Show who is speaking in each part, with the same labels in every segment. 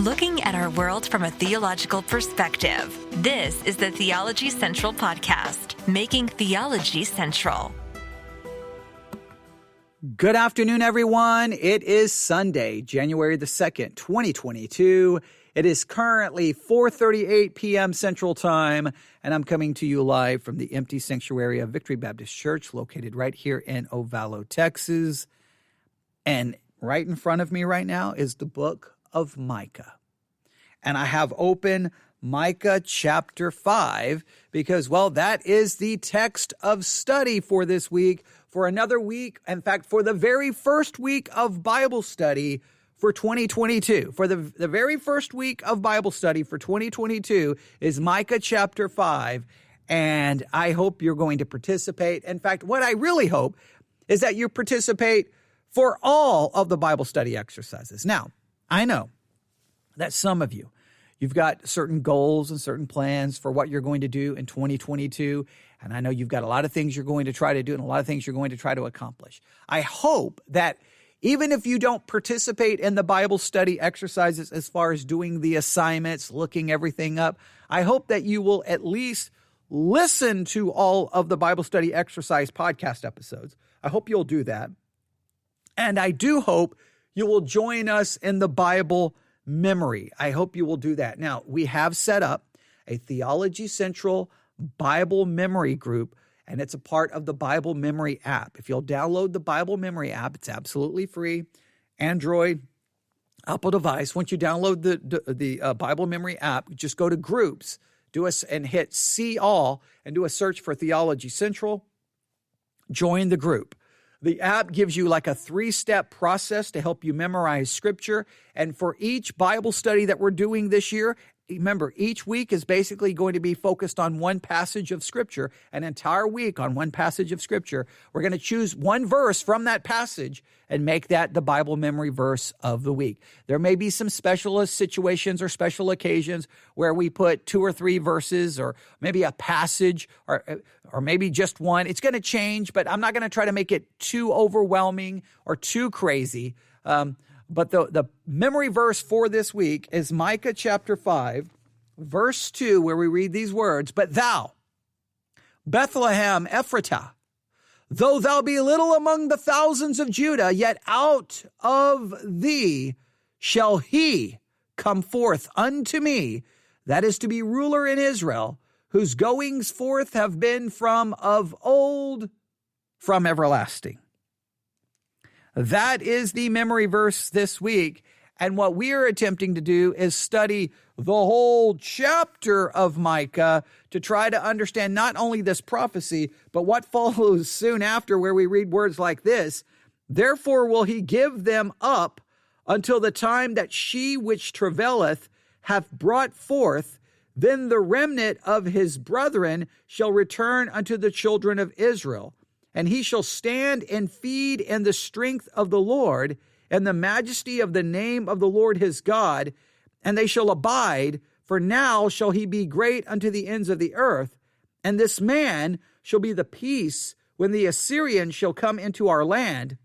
Speaker 1: Looking at our world from a theological perspective. This is the Theology Central Podcast, making theology central.
Speaker 2: Good afternoon, everyone. It is Sunday, January the 2nd, 2022. It is currently 4:38 p.m. Central Time, and I'm coming to you live from the empty sanctuary of Victory Baptist Church, located right here in Ovalo, Texas. And right in front of me right now is the book of Micah. And I have open Micah chapter 5 because, well, that is the text of study for this week, for another week. In fact, for the very first week of Bible study for 2022. For the very first week of Bible study for 2022 is Micah chapter 5. And I hope you're going to participate. In fact, what I really hope is that you participate for all of the Bible study exercises. Now, I know that some of you, you've got certain goals and certain plans for what you're going to do in 2022. And I know you've got a lot of things you're going to try to do and a lot of things you're going to try to accomplish. I hope that even if you don't participate in the Bible study exercises as far as doing the assignments, looking everything up, I hope that you will at least listen to all of the Bible study exercise podcast episodes. I hope you'll do that. And I do hope you will join us in the Bible memory. I hope you will do that. Now, we have set up a Theology Central Bible memory group, and it's a part of the Bible memory app. If you'll download the Bible memory app, it's absolutely free. Android, Apple device. Once you download the Bible memory app, just go to groups, and hit see all, and do a search for Theology Central. Join the group. The app gives you like a 3-step process to help you memorize scripture. And for each Bible study that we're doing this year, remember, each week is basically going to be focused on one passage of scripture, an entire week on one passage of scripture. We're going to choose one verse from that passage and make that the Bible memory verse of the week. There may be some specialist situations or special occasions where we put 2 or 3 verses or maybe a passage or maybe just one. It's going to change, but I'm not going to try to make it too overwhelming or too crazy. But the memory verse for this week is Micah chapter 5, verse 2, where we read these words, "But thou, Bethlehem Ephratah, though thou be little among the thousands of Judah, yet out of thee shall he come forth unto me, that is to be ruler in Israel, whose goings forth have been from of old, from everlasting." That is the memory verse this week. And what we are attempting to do is study the whole chapter of Micah to try to understand not only this prophecy, but what follows soon after, where we read words like this: "Therefore will he give them up until the time that she which travaileth hath brought forth. Then the remnant of his brethren shall return unto the children of Israel. And he shall stand and feed in the strength of the Lord, and the majesty of the name of the Lord his God, and they shall abide, for now shall he be great unto the ends of the earth. And this man shall be the peace when the Assyrian shall come into our land,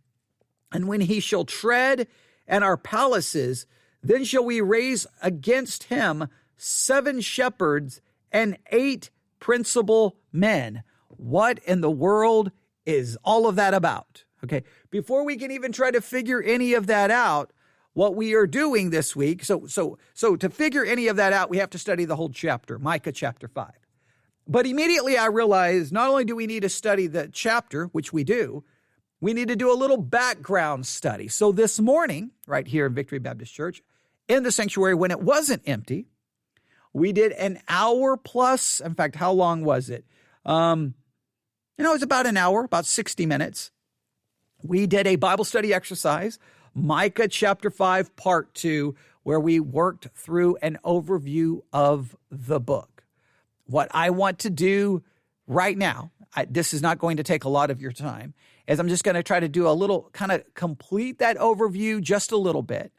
Speaker 2: and when he shall tread in our palaces, then shall we raise against him 7 shepherds and 8 principal men." What in the world is all of that about? Okay, before we can even try to figure any of that out, what we are doing this week, so to figure any of that out, we have to study the whole chapter, Micah chapter 5. But immediately I realized not only do we need to study the chapter, which we do, we need to do a little background study. So this morning, right here in Victory Baptist Church, in the sanctuary when it wasn't empty, we did an hour plus. In fact, how long was it? It was about an hour, about 60 minutes. We did a Bible study exercise, Micah chapter 5, part 2, where we worked through an overview of the book. What I want to do right now, this is not going to take a lot of your time, is I'm just going to try to do a little, kind of complete that overview just a little bit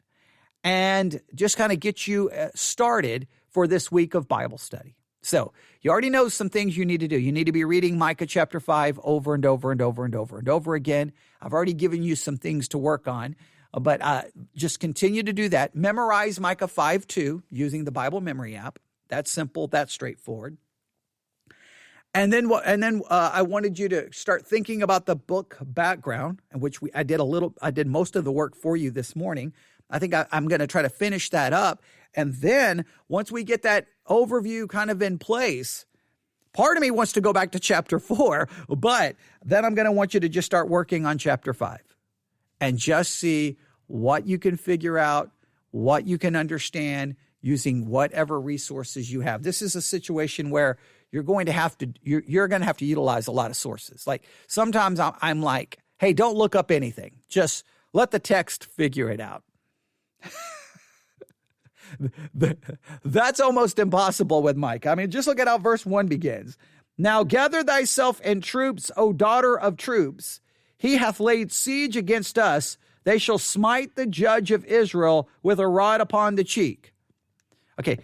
Speaker 2: and just kind of get you started for this week of Bible study. So you already know some things you need to do. You need to be reading Micah chapter 5 over and over and over and over and over again. I've already given you some things to work on. But just continue to do that. Memorize Micah 5:2 using the Bible memory app. That's simple. That's straightforward. And then I wanted you to start thinking about the book background, in which I did most of the work for you this morning. I think I'm going to try to finish that up. And then once we get that overview kind of in place, part of me wants to go back to chapter 4, but then I'm going to want you to just start working on chapter 5 and just see what you can figure out, what you can understand using whatever resources you have. This is a situation where you're going to have to utilize a lot of sources. Like sometimes I'm like, hey, don't look up anything. Just let the text figure it out. That's almost impossible with Micah. I mean, just look at how verse 1 begins. Now gather thyself in troops, O daughter of troops. He hath laid siege against us. They shall smite the judge of Israel with a rod upon the cheek. Okay,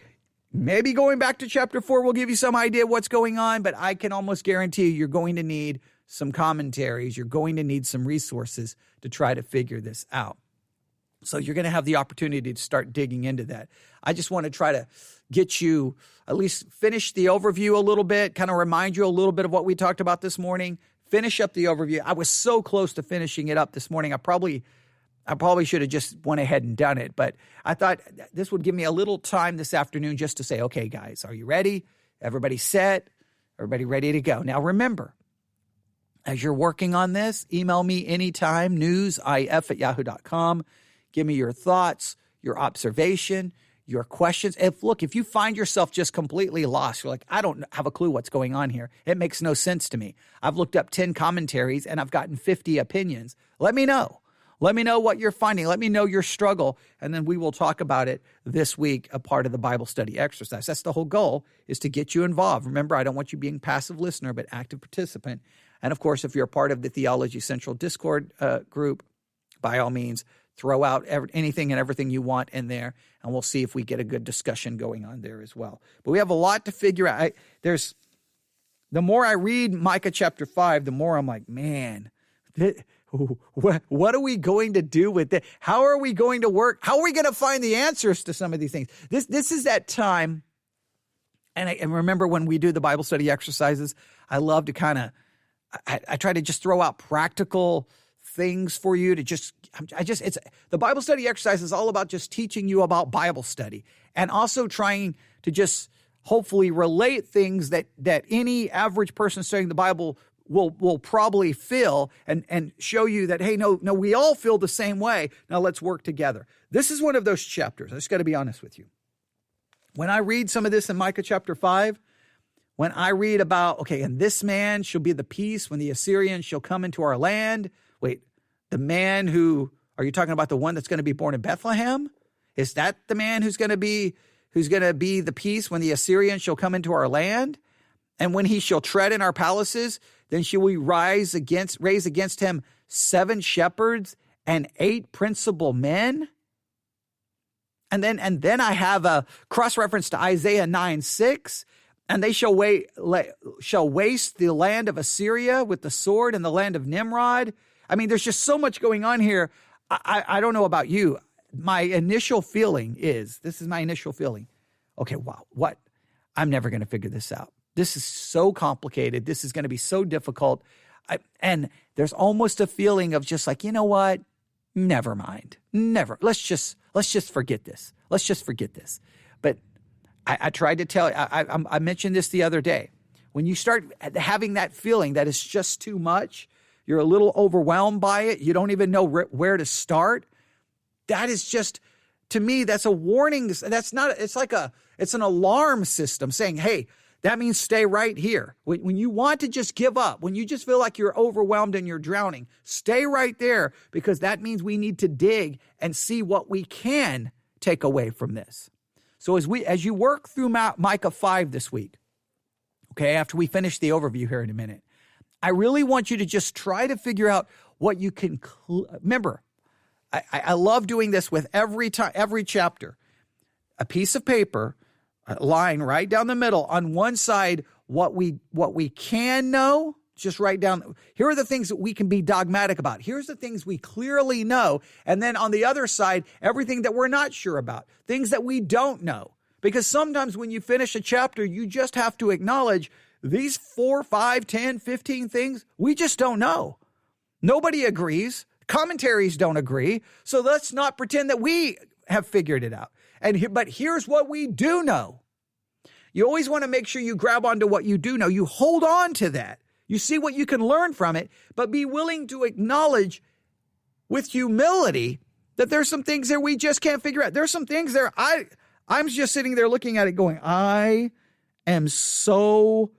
Speaker 2: maybe going back to chapter 4 will give you some idea what's going on, but I can almost guarantee you're going to need some commentaries. You're going to need some resources to try to figure this out. So you're going to have the opportunity to start digging into that. I just want to try to get you at least finish the overview a little bit, kind of remind you a little bit of what we talked about this morning, finish up the overview. I was so close to finishing it up this morning. I probably should have just went ahead and done it, but I thought this would give me a little time this afternoon just to say, okay, guys, are you ready? Everybody set? Everybody ready to go? Now, remember, as you're working on this, email me anytime, newsif@yahoo.com. Give me your thoughts, your observation, your questions. If you find yourself just completely lost, you're like, I don't have a clue what's going on here. It makes no sense to me. I've looked up 10 commentaries and I've gotten 50 opinions. Let me know. Let me know what you're finding. Let me know your struggle, and then we will talk about it this week, a part of the Bible study exercise. That's the whole goal, is to get you involved. Remember, I don't want you being passive listener, but active participant. And, of course, if you're a part of the Theology Central Discord group, by all means, throw out anything and everything you want in there, and we'll see if we get a good discussion going on there as well. But we have a lot to figure out. The more I read Micah chapter 5, the more I'm like, man, what are we going to do with it? How are we going to work? How are we going to find the answers to some of these things? This is that time. And remember when we do the Bible study exercises, I love to I try to just throw out practical things for you to it's the Bible study exercise is all about just teaching you about Bible study and also trying to just hopefully relate things that any average person studying the Bible will probably feel and show you that, hey, no, we all feel the same way. Now let's work together. This is one of those chapters. I just got to be honest with you. When I read some of this in Micah chapter 5, when I read about, okay, and this man shall be the peace when the Assyrians shall come into our land. Wait, the man are you talking about the one that's going to be born in Bethlehem? Is that the man who's going to be the peace when the Assyrians shall come into our land? And when he shall tread in our palaces, then shall we raise against him 7 shepherds and 8 principal men? And then I have a cross-reference to Isaiah 9:6. And they shall waste the land of Assyria with the sword and the land of Nimrod. I mean, there's just so much going on here. I don't know about you. My initial feeling is, okay, wow, what? I'm never going to figure this out. This is so complicated. This is going to be so difficult. And there's almost a feeling of just like, you know what? Never mind. Never. Let's just forget this. Let's just forget this. But I tried to tell you, I mentioned this the other day. When you start having that feeling that it's just too much, you're a little overwhelmed by it, you don't even know where to start, that is just, to me, that's a warning. It's an alarm system saying, hey, that means stay right here. When you want to just give up, when you just feel like you're overwhelmed and you're drowning, stay right there, because that means we need to dig and see what we can take away from this. So as you work through Micah 5 this week, okay, after we finish the overview here in a minute, I really want you to just try to figure out what you can remember. I love doing this with every chapter. A piece of paper, a line right down the middle. On one side, what we can know, just write down, here are the things that we can be dogmatic about. Here's the things we clearly know. And then on the other side, everything that we're not sure about, things that we don't know. Because sometimes when you finish a chapter, you just have to acknowledge these 4, 5, 10, 15 things, we just don't know. Nobody agrees. Commentaries don't agree. So let's not pretend that we have figured it out. But here's what we do know. You always want to make sure you grab onto what you do know. You hold on to that. You see what you can learn from it, but be willing to acknowledge with humility that there's some things there we just can't figure out. There's some things there I'm just sitting there looking at it going, I am so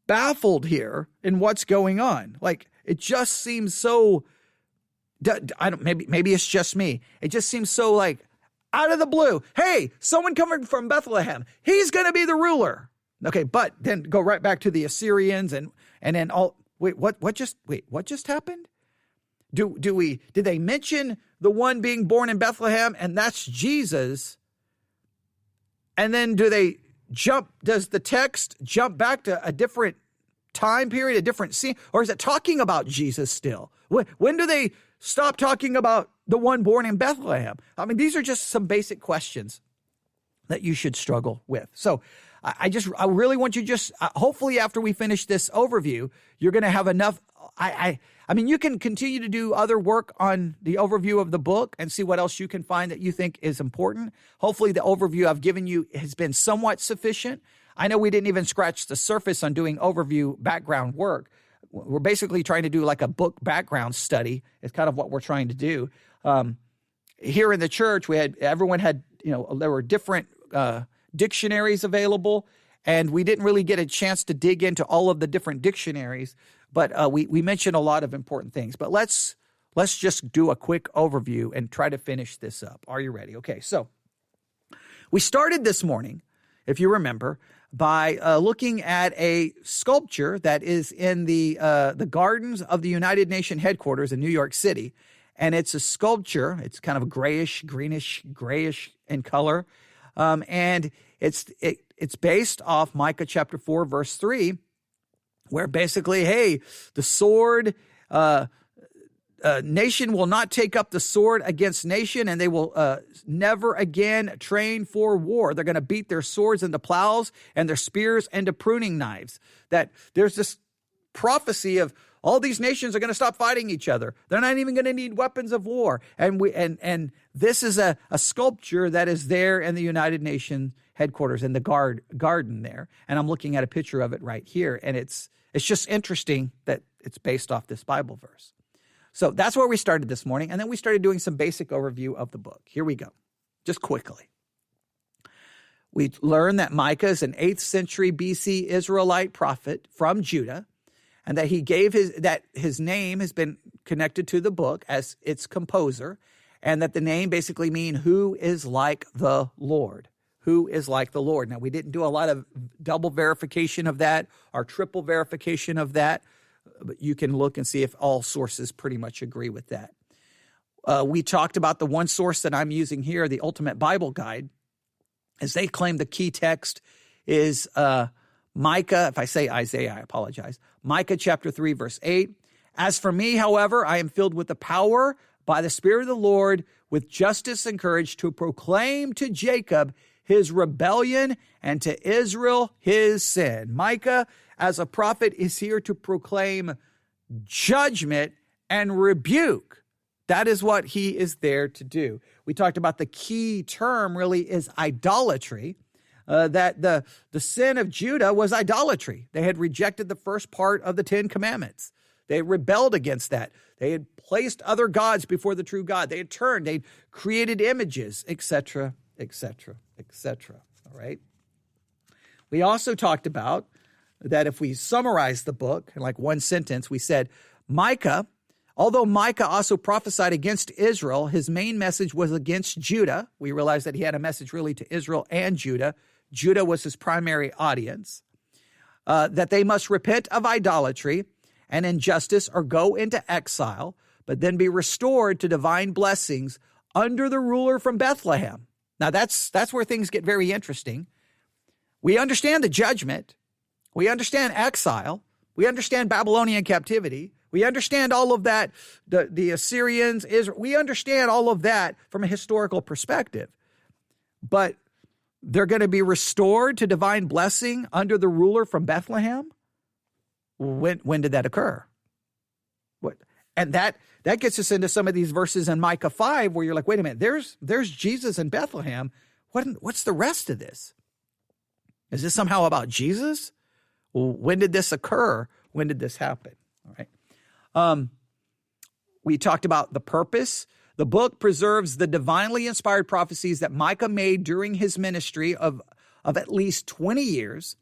Speaker 2: baffled here in what's going on. Like, it just seems so, maybe it's just me. It just seems so like out of the blue. Hey, someone coming from Bethlehem. He's going to be the ruler. Okay, but then go right back to the Assyrians and then what just happened? Did they mention the one being born in Bethlehem and that's Jesus? And then does the text jump back to a different time period, a different scene? Or is it talking about Jesus still? When do they stop talking about the one born in Bethlehem? I mean, these are just some basic questions that you should struggle with. So I really want you hopefully after we finish this overview, you're going to have enough. I mean, you can continue to do other work on the overview of the book and see what else you can find that you think is important. Hopefully the overview I've given you has been somewhat sufficient. I know we didn't even scratch the surface on doing overview background work. We're basically trying to do like a book background study. It's kind of what we're trying to do. Here in the church, everyone had, there were different dictionaries available, and we didn't really get a chance to dig into all of the different dictionaries, but we mentioned a lot of important things. But let's just do a quick overview and try to finish this up. Are you ready? Okay, so we started this morning, if you remember, by looking at a sculpture that is in the gardens of the United Nations headquarters in New York City. And it's a sculpture. It's kind of greenish in color. And it's based off Micah chapter 4, verse 3, where basically, hey, the sword, nation will not take up the sword against nation, and they will never again train for war. They're going to beat their swords into plows and their spears into pruning knives. That there's this prophecy of all these nations are going to stop fighting each other. They're not even going to need weapons of war. And this is a sculpture that is there in the United Nations headquarters in the garden there. And I'm looking at a picture of it right here. And it's just interesting that it's based off this Bible verse. So that's where we started this morning. And then we started doing some basic overview of the book. Here we go. Just quickly. We learned that Micah is an 8th century BC Israelite prophet from Judah, and that he gave his name has been connected to the book as its composer, and that the name basically means who is like the Lord. Who is like the Lord. Now, we didn't do a lot of double verification of that or triple verification of that, but you can look and see if all sources pretty much agree with that. We talked about the one source that I'm using here, the Ultimate Bible Guide, as they claim the key text is Micah, if I say Isaiah, I apologize. Micah chapter 3, verse 8. As for me, however, I am filled with the power by the Spirit of the Lord, with justice and courage to proclaim to Jacob his rebellion and to Israel his sin. Micah, as a prophet, is here to proclaim judgment and rebuke. That is what he is there to do. We talked about the key term really is idolatry. That the sin of Judah was idolatry. They had rejected the first part of the 10 Commandments. They rebelled against that. They had placed other gods before the true God. They had turned, they'd created images, etc., etc., etc. All right. We also talked about that if we summarize the book in like one sentence, we said Micah, although Micah also prophesied against Israel, his main message was against Judah. We realized that he had a message really to Israel and Judah. Judah was his primary audience. That they must repent of idolatry and injustice or go into exile, but then be restored to divine blessings under the ruler from Bethlehem. Now that's where things get very interesting. We understand the judgment. We understand exile. We understand Babylonian captivity. We understand all of that, the Assyrians, Israel. We understand all of that from a historical perspective. But they're going to be restored to divine blessing under the ruler from Bethlehem? When did that occur? What? And that gets us into some of these verses in Micah 5 where you're like, wait a minute, there's Jesus in Bethlehem. What's the rest of this? Is this somehow about Jesus? Well, when did this occur? When did this happen? All right. We talked about the purpose. The book preserves the divinely inspired prophecies that Micah made during his ministry of at least 20 years.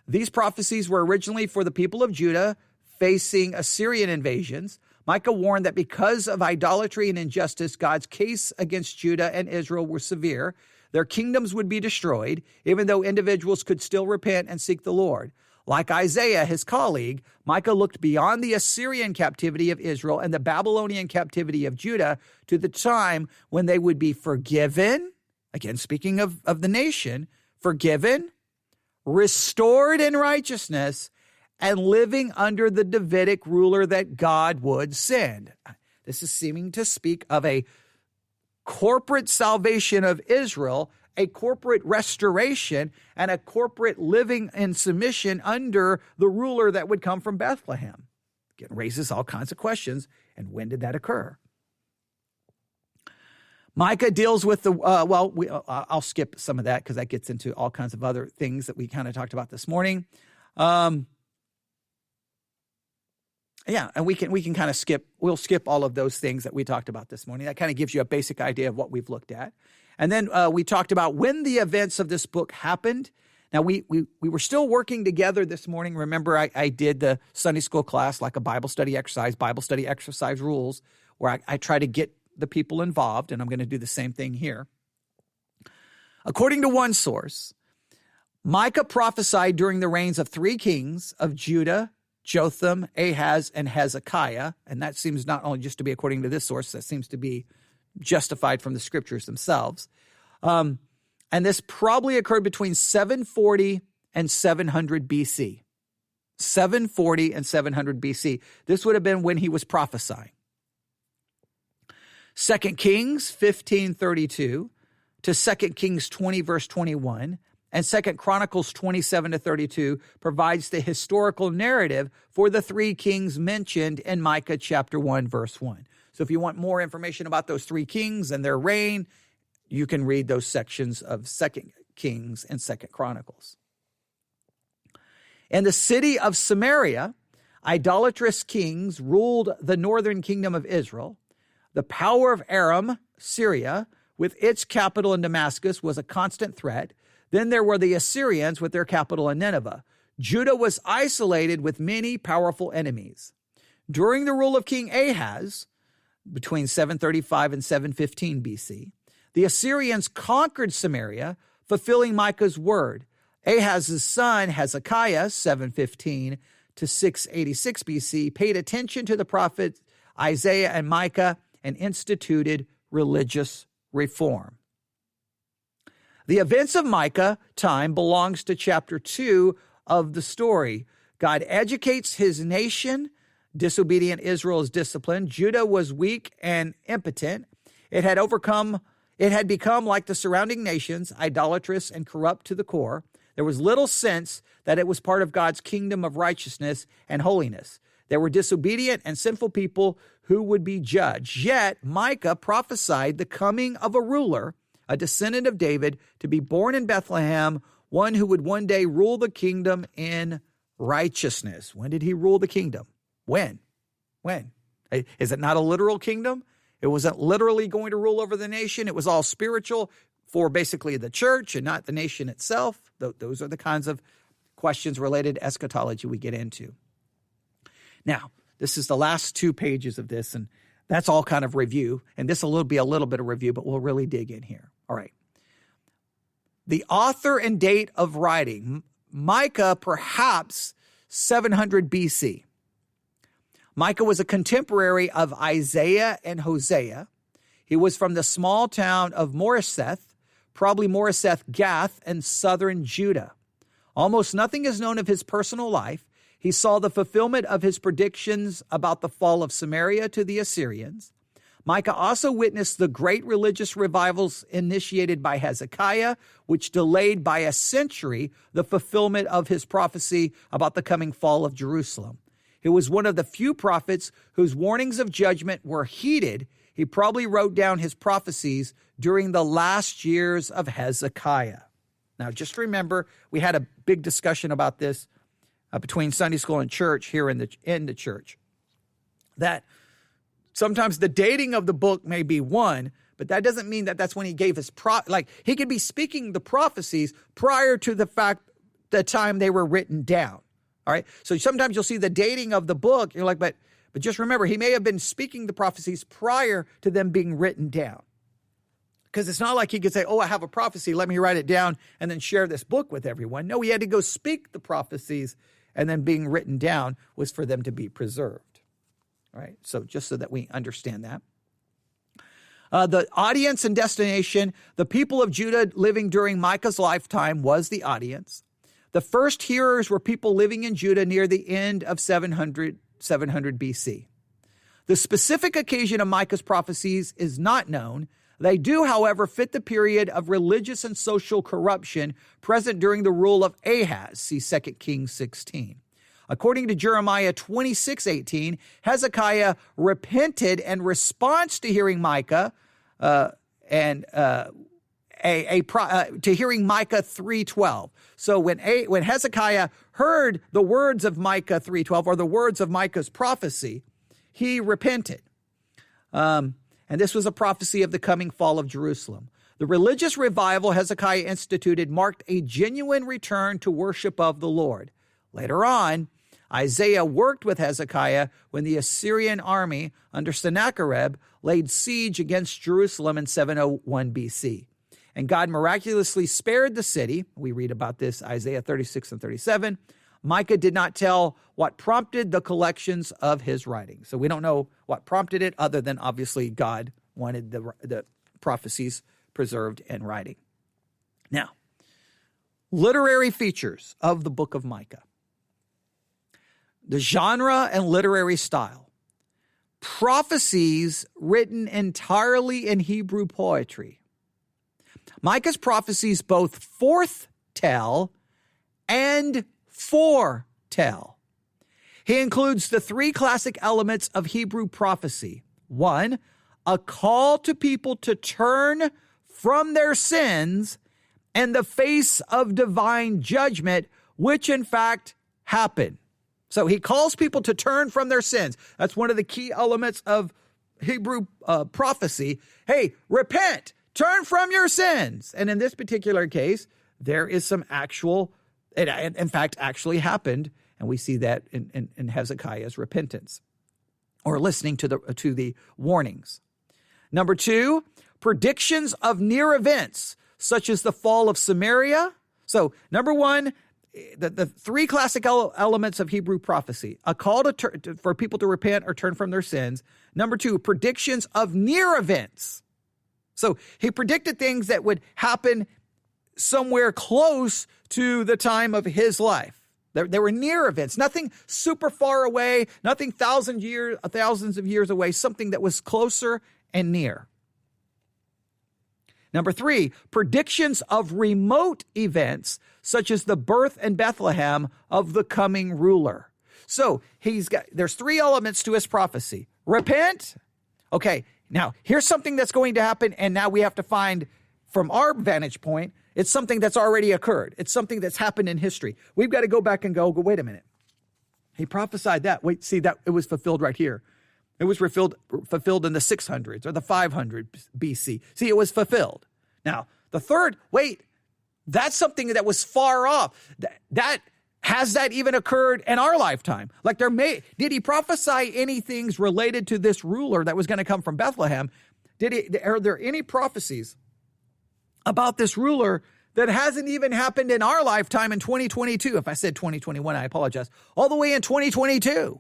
Speaker 2: These prophecies were originally for the people of Judah facing Assyrian invasions. Micah warned that because of idolatry and injustice, God's case against Judah and Israel were severe. Their kingdoms would be destroyed, even though individuals could still repent and seek the Lord. Like Isaiah, his colleague, Micah looked beyond the Assyrian captivity of Israel and the Babylonian captivity of Judah to the time when they would be forgiven, again, speaking of the nation, forgiven, restored in righteousness, and living under the Davidic ruler that God would send. This is seeming to speak of a corporate salvation of Israel, a corporate restoration, and a corporate living in submission under the ruler that would come from Bethlehem. Again, raises all kinds of questions. And when did that occur? Micah deals with I'll skip some of that because that gets into all kinds of other things that we kind of talked about this morning. And we can kind of we'll skip all of those things that we talked about this morning. That kind of gives you a basic idea of what we've looked at. And then we talked about when the events of this book happened. Now, we were still working together this morning. Remember, I did the Sunday school class, like a Bible study exercise rules, where I try to get the people involved, and I'm going to do the same thing here. According to one source, Micah prophesied during the reigns of 3 kings of Judah, Jotham, Ahaz, and Hezekiah. And that seems not only just to be according to this source, that seems to be justified from the scriptures themselves. And this probably occurred between 740 and 700 BC. 740 and 700 BC. This would have been when he was prophesying. 2 Kings 15:32 to 2 Kings 20 verse 21 and 2 Chronicles 27 to 32 provides the historical narrative for the 3 kings mentioned in Micah chapter 1 verse 1. So if you want more information about those 3 kings and their reign, you can read those sections of 2 Kings and 2 Chronicles. In the city of Samaria, idolatrous kings ruled the northern kingdom of Israel. The power of Aram, Syria, with its capital in Damascus, was a constant threat. Then there were the Assyrians with their capital in Nineveh. Judah was isolated with many powerful enemies. During the rule of King Ahaz, between 735 and 715 BC, the Assyrians conquered Samaria, fulfilling Micah's word. Ahaz's son, Hezekiah, 715 to 686 BC, paid attention to the prophets Isaiah and Micah and instituted religious reform. The events of Micah time belongs to chapter 2 of the story. God educates his nation. Disobedient Israel is disciplined. Judah was weak and impotent. It had become like the surrounding nations, idolatrous and corrupt to the core. There was little sense that it was part of God's kingdom of righteousness and holiness. There were disobedient and sinful people who would be judged. Yet Micah prophesied the coming of a ruler, a descendant of David, to be born in Bethlehem, one who would one day rule the kingdom in righteousness. When did he rule the kingdom? When? Is it not a literal kingdom? It wasn't literally going to rule over the nation. It was all spiritual for basically the church and not the nation itself. Those are the kinds of questions related to eschatology we get into. Now, this is the last 2 pages of this, and that's all kind of review. And this will be a little bit of review, but we'll really dig in here. All right. The author and date of writing, Micah, perhaps 700 BC. Micah was a contemporary of Isaiah and Hosea. He was from the small town of Moresheth, probably Moresheth Gath in southern Judah. Almost nothing is known of his personal life. He saw the fulfillment of his predictions about the fall of Samaria to the Assyrians. Micah also witnessed the great religious revivals initiated by Hezekiah, which delayed by a century the fulfillment of his prophecy about the coming fall of Jerusalem. He was one of the few prophets whose warnings of judgment were heeded. He probably wrote down his prophecies during the last years of Hezekiah. Now, just remember, we had a big discussion about this between Sunday school and church here in the church, that sometimes the dating of the book may be one, but that doesn't mean that that's when he gave his he could be speaking the prophecies prior to the time they were written down. All right. So sometimes you'll see the dating of the book. You're like, but just remember, he may have been speaking the prophecies prior to them being written down. Because it's not like he could say, oh, I have a prophecy, let me write it down and then share this book with everyone. No, he had to go speak the prophecies, and then being written down was for them to be preserved. All right, so just so that we understand that. The audience and destination, the people of Judah living during Micah's lifetime was the audience. The first hearers were people living in Judah near the end of 700 BC. The specific occasion of Micah's prophecies is not known. They do, however, fit the period of religious and social corruption present during the rule of Ahaz. See 2 Kings 16. According to Jeremiah 26:18, Hezekiah repented in response to hearing Micah to hearing Micah 3:12. So when Hezekiah heard the words of Micah 3:12 or the words of Micah's prophecy, he repented. And this was a prophecy of the coming fall of Jerusalem. The religious revival Hezekiah instituted marked a genuine return to worship of the Lord. Later on, Isaiah worked with Hezekiah when the Assyrian army under Sennacherib laid siege against Jerusalem in 701 BC. And God miraculously spared the city. We read about this, Isaiah 36 and 37. Micah did not tell what prompted the collections of his writings. So we don't know what prompted it, other than obviously God wanted the prophecies preserved in writing. Now, literary features of the book of Micah. The genre and literary style. Prophecies written entirely in Hebrew poetry. Micah's prophecies both foretell and foretell. He includes the three classic elements of Hebrew prophecy. 1, a call to people to turn from their sins in the face of divine judgment, which in fact happened. So he calls people to turn from their sins. That's one of the key elements of Hebrew prophecy. Hey, repent, turn from your sins. And in this particular case, there is some actual, it in fact actually happened. And we see that in Hezekiah's repentance or listening to the warnings. Number 2, predictions of near events, such as the fall of Samaria. So number 1, the three classic elements of Hebrew prophecy: a call for people to repent or turn from their sins. Number 2, predictions of near events. So he predicted things that would happen somewhere close to the time of his life. There were near events, nothing super far away, nothing thousands of years away, something that was closer and near. Number 3, predictions of remote events, such as the birth in Bethlehem of the coming ruler. So there's 3 elements to his prophecy. Repent. Okay, now here's something that's going to happen, and now we have to find, from our vantage point, it's something that's already occurred. It's something that's happened in history. We've got to go back and go, wait a minute. He prophesied that. Wait, see, that it was fulfilled right here. It was fulfilled in the 600s or the 500 BC. See, it was fulfilled. Now, the third, that's something that was far off. Has that even occurred in our lifetime? Like did he prophesy anything related to this ruler that was going to come from Bethlehem? Are there any prophecies about this ruler that hasn't even happened in our lifetime in 2022? If I said 2021, I apologize. All the way in 2022.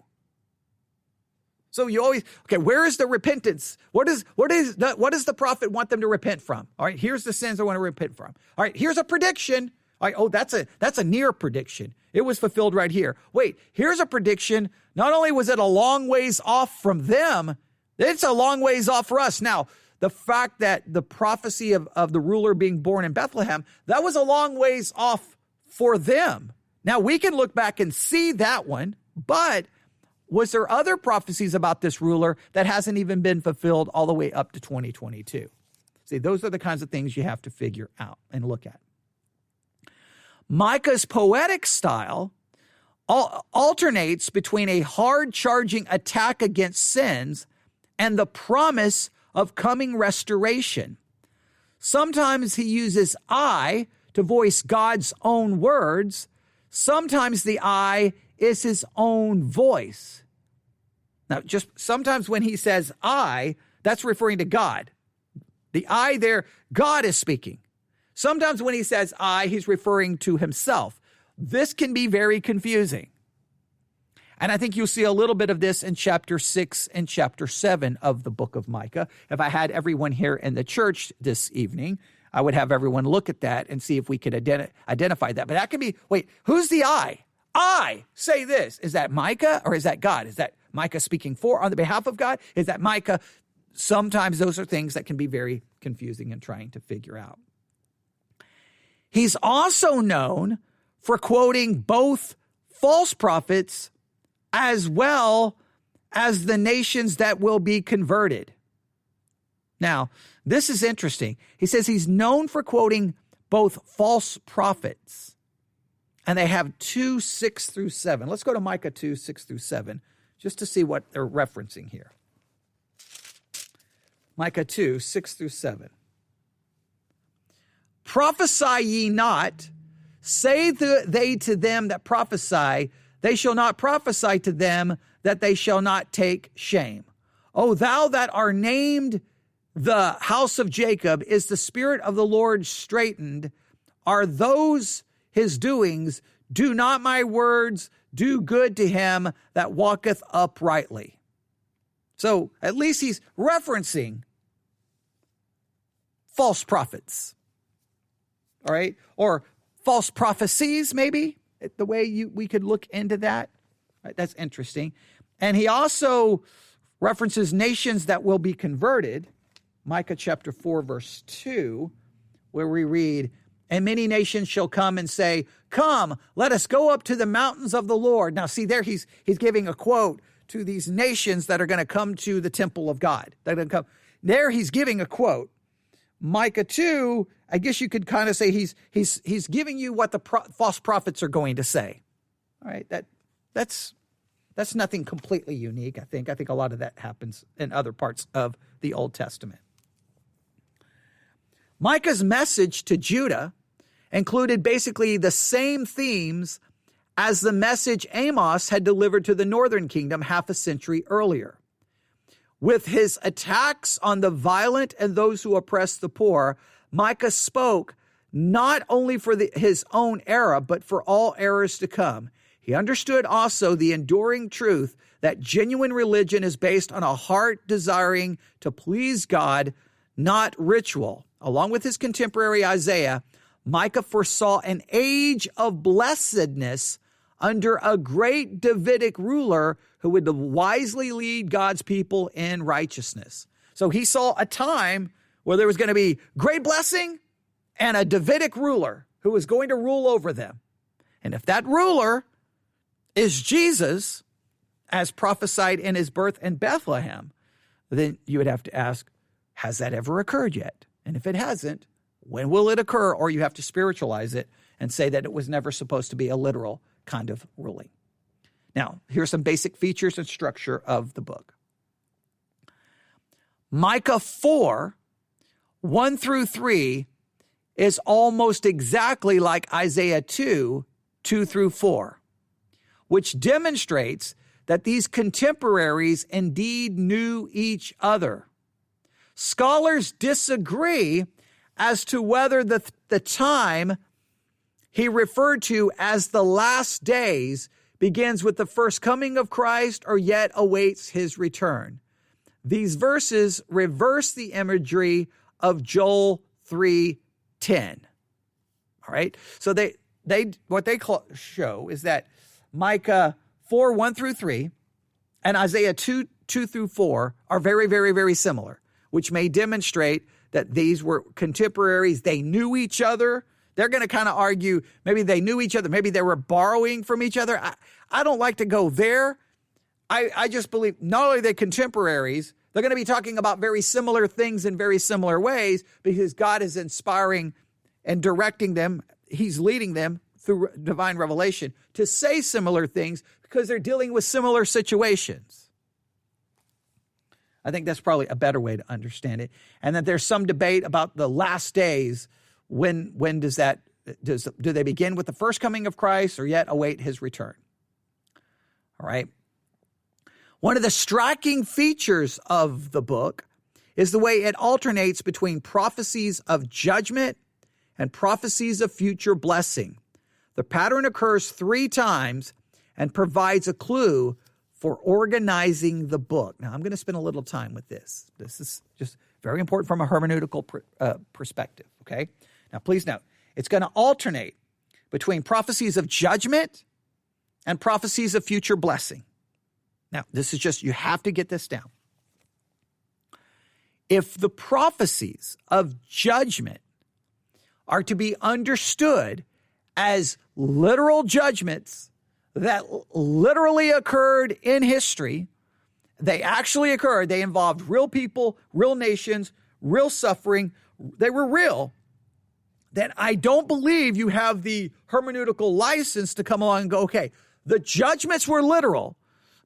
Speaker 2: So you always, where is the repentance? What does the prophet want them to repent from? All right, here's the sins I want to repent from. All right, here's a prediction. Like, oh, that's a near prediction. It was fulfilled right here. Wait, here's a prediction. Not only was it a long ways off from them, it's a long ways off for us. Now, the fact that the prophecy of the ruler being born in Bethlehem, that was a long ways off for them. Now, we can look back and see that one, but was there other prophecies about this ruler that hasn't even been fulfilled all the way up to 2022? See, those are the kinds of things you have to figure out and look at. Micah's poetic style alternates between a hard-charging attack against sins and the promise of coming restoration. Sometimes he uses I to voice God's own words. Sometimes the I is his own voice. Now, just sometimes when he says I, that's referring to God. The I there, God is speaking. Sometimes when he says I, he's referring to himself. This can be very confusing. And I think you'll see a little bit of this in chapter 6 and chapter 7 of the book of Micah. If I had everyone here in the church this evening, I would have everyone look at that and see if we could identify that. But that could be, wait, who's the I? I say this. Is that Micah or is that God? Is that Micah speaking on the behalf of God? Is that Micah? Sometimes those are things that can be very confusing and trying to figure out. He's also known for quoting both false prophets as well as the nations that will be converted. Now, this is interesting. He says he's known for quoting both false prophets. And they have 2, 6 through 7. Let's go to Micah 2, 6 through 7, just to see what they're referencing here. Micah 2, 6 through 7. Prophesy ye not, say they to them that prophesy, they shall not prophesy to them that they shall not take shame. O thou that are named the house of Jacob, is the spirit of the Lord straitened? Are those his doings? Do not my words do good to him that walketh uprightly? So at least he's referencing false prophets. All right? Or false prophecies, maybe, the way we could look into that. Right? That's interesting. And he also references nations that will be converted. Micah chapter 4, verse 2, where we read, and many nations shall come and say, come, let us go up to the mountains of the Lord. Now, see there, he's giving a quote to these nations that are going to come to the temple of God. They're going to come. There he's giving a quote. Micah 2, I guess you could kind of say he's giving you what the false prophets are going to say. All right, that's nothing completely unique, I think. I think a lot of that happens in other parts of the Old Testament. Micah's message to Judah included basically the same themes as the message Amos had delivered to the northern kingdom half a century earlier. With his attacks on the violent and those who oppress the poor, Micah spoke not only for his own era, but for all eras to come. He understood also the enduring truth that genuine religion is based on a heart desiring to please God, not ritual. Along with his contemporary Isaiah, Micah foresaw an age of blessedness under a great Davidic ruler who would wisely lead God's people in righteousness. So he saw a time where there was going to be great blessing and a Davidic ruler who was going to rule over them. And if that ruler is Jesus, as prophesied in his birth in Bethlehem, then you would have to ask, has that ever occurred yet? And if it hasn't, when will it occur? Or you have to spiritualize it and say that it was never supposed to be a literal kind of ruling. Now, here's some basic features and structure of the book. Micah 4, 1 through 3 is almost exactly like Isaiah 2, 2 through 4, which demonstrates that these contemporaries indeed knew each other. Scholars disagree as to whether the time he referred to as the last days begins with the first coming of Christ or yet awaits his return. These verses reverse the imagery of Joel 3:10. All right. So what they show is that Micah 4, 1 through 3 and Isaiah 2, 2 through 4 are very, very, very similar, which may demonstrate that these were contemporaries. They knew each other. They're going to kind of argue maybe they knew each other. Maybe they were borrowing from each other. I don't like to go there. I just believe not only are they contemporaries, they're going to be talking about very similar things in very similar ways because God is inspiring and directing them. He's leading them through divine revelation to say similar things because they're dealing with similar situations. I think that's probably a better way to understand it. And that there's some debate about the last days. When do they begin with the first coming of Christ or yet await his return? All right. One of the striking features of the book is the way it alternates between prophecies of judgment and prophecies of future blessing. The pattern occurs 3 times and provides a clue for organizing the book. Now, I'm going to spend a little time with this. This is just very important from a hermeneutical perspective, okay? Now, please note, it's going to alternate between prophecies of judgment and prophecies of future blessing. Now, this is just, you have to get this down. If the prophecies of judgment are to be understood as literal judgments that literally occurred in history, they actually occurred, they involved real people, real nations, real suffering, they were real, then I don't believe you have the hermeneutical license to come along and go, okay, the judgments were literal,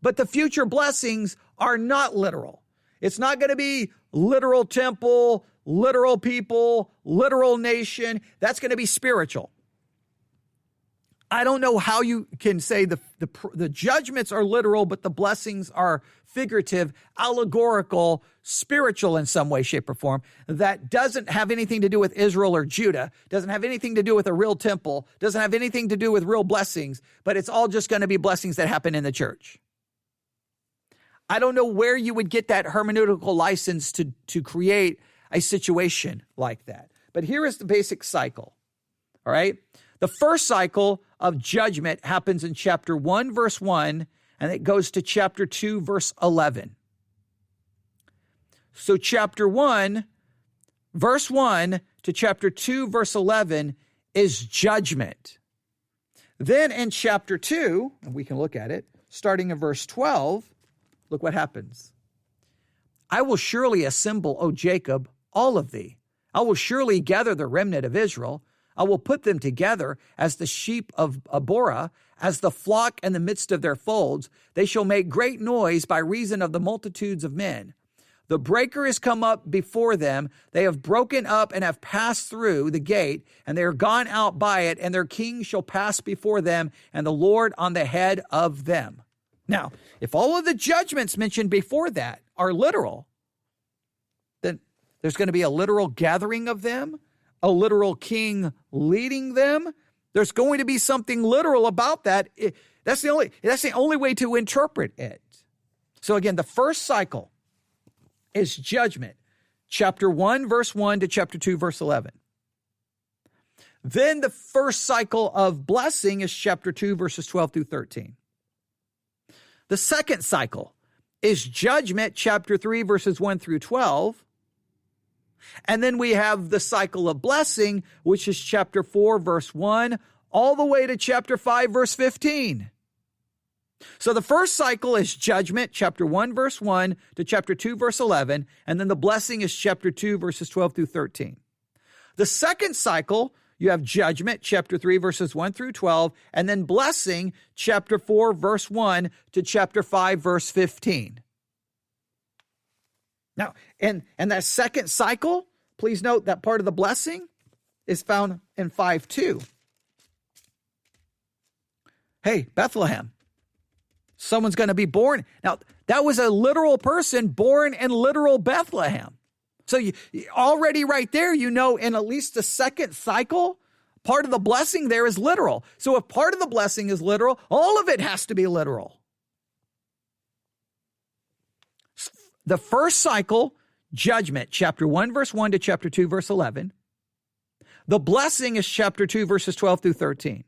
Speaker 2: but the future blessings are not literal. It's not going to be literal temple, literal people, literal nation. That's going to be spiritual. I don't know how you can say the judgments are literal, but the blessings are figurative, allegorical, spiritual in some way, shape, or form. That doesn't have anything to do with Israel or Judah, doesn't have anything to do with a real temple, doesn't have anything to do with real blessings, but it's all just going to be blessings that happen in the church. I don't know where you would get that hermeneutical license to create a situation like that. But here is the basic cycle, all right? The first cycle of judgment happens in chapter 1, verse 1, and it goes to chapter 2, verse 11. So chapter 1, verse 1 to chapter 2, verse 11 is judgment. Then in chapter 2, and we can look at it, starting in verse 12, look what happens. I will surely assemble, O Jacob, all of thee. I will surely gather the remnant of Israel. I will put them together as the sheep of Aborah, as the flock in the midst of their folds. They shall make great noise by reason of the multitudes of men. The breaker is come up before them. They have broken up and have passed through the gate, and they are gone out by it, and their king shall pass before them, and the Lord on the head of them. Now, if all of the judgments mentioned before that are literal, then there's going to be a literal gathering of them, a literal king leading them. There's going to be something literal about that. That's the only way to interpret it. So again, the first cycle is judgment, chapter 1, verse 1 to chapter 2, verse 11. Then the first cycle of blessing is chapter 2, verses 12 through 13. The second cycle is judgment, chapter 3, verses 1 through 12. And then we have the cycle of blessing, which is chapter 4, verse 1, all the way to chapter 5, verse 15. So the first cycle is judgment, chapter 1, verse 1 to chapter 2, verse 11. And then the blessing is chapter 2, verses 12 through 13. The second cycle, you have judgment, chapter 3, verses 1 through 12, and then blessing, chapter 4, verse 1 to chapter 5, verse 15. Now, and that second cycle, please note that part of the blessing is found in 5:2. Hey, Bethlehem, someone's going to be born. Now, that was a literal person born in literal Bethlehem. So you already right there, you know, in at least the second cycle, part of the blessing there is literal. So if part of the blessing is literal, all of it has to be literal. The first cycle, judgment, chapter 1, verse 1 to chapter 2, verse 11. The blessing is chapter 2, verses 12 through 13.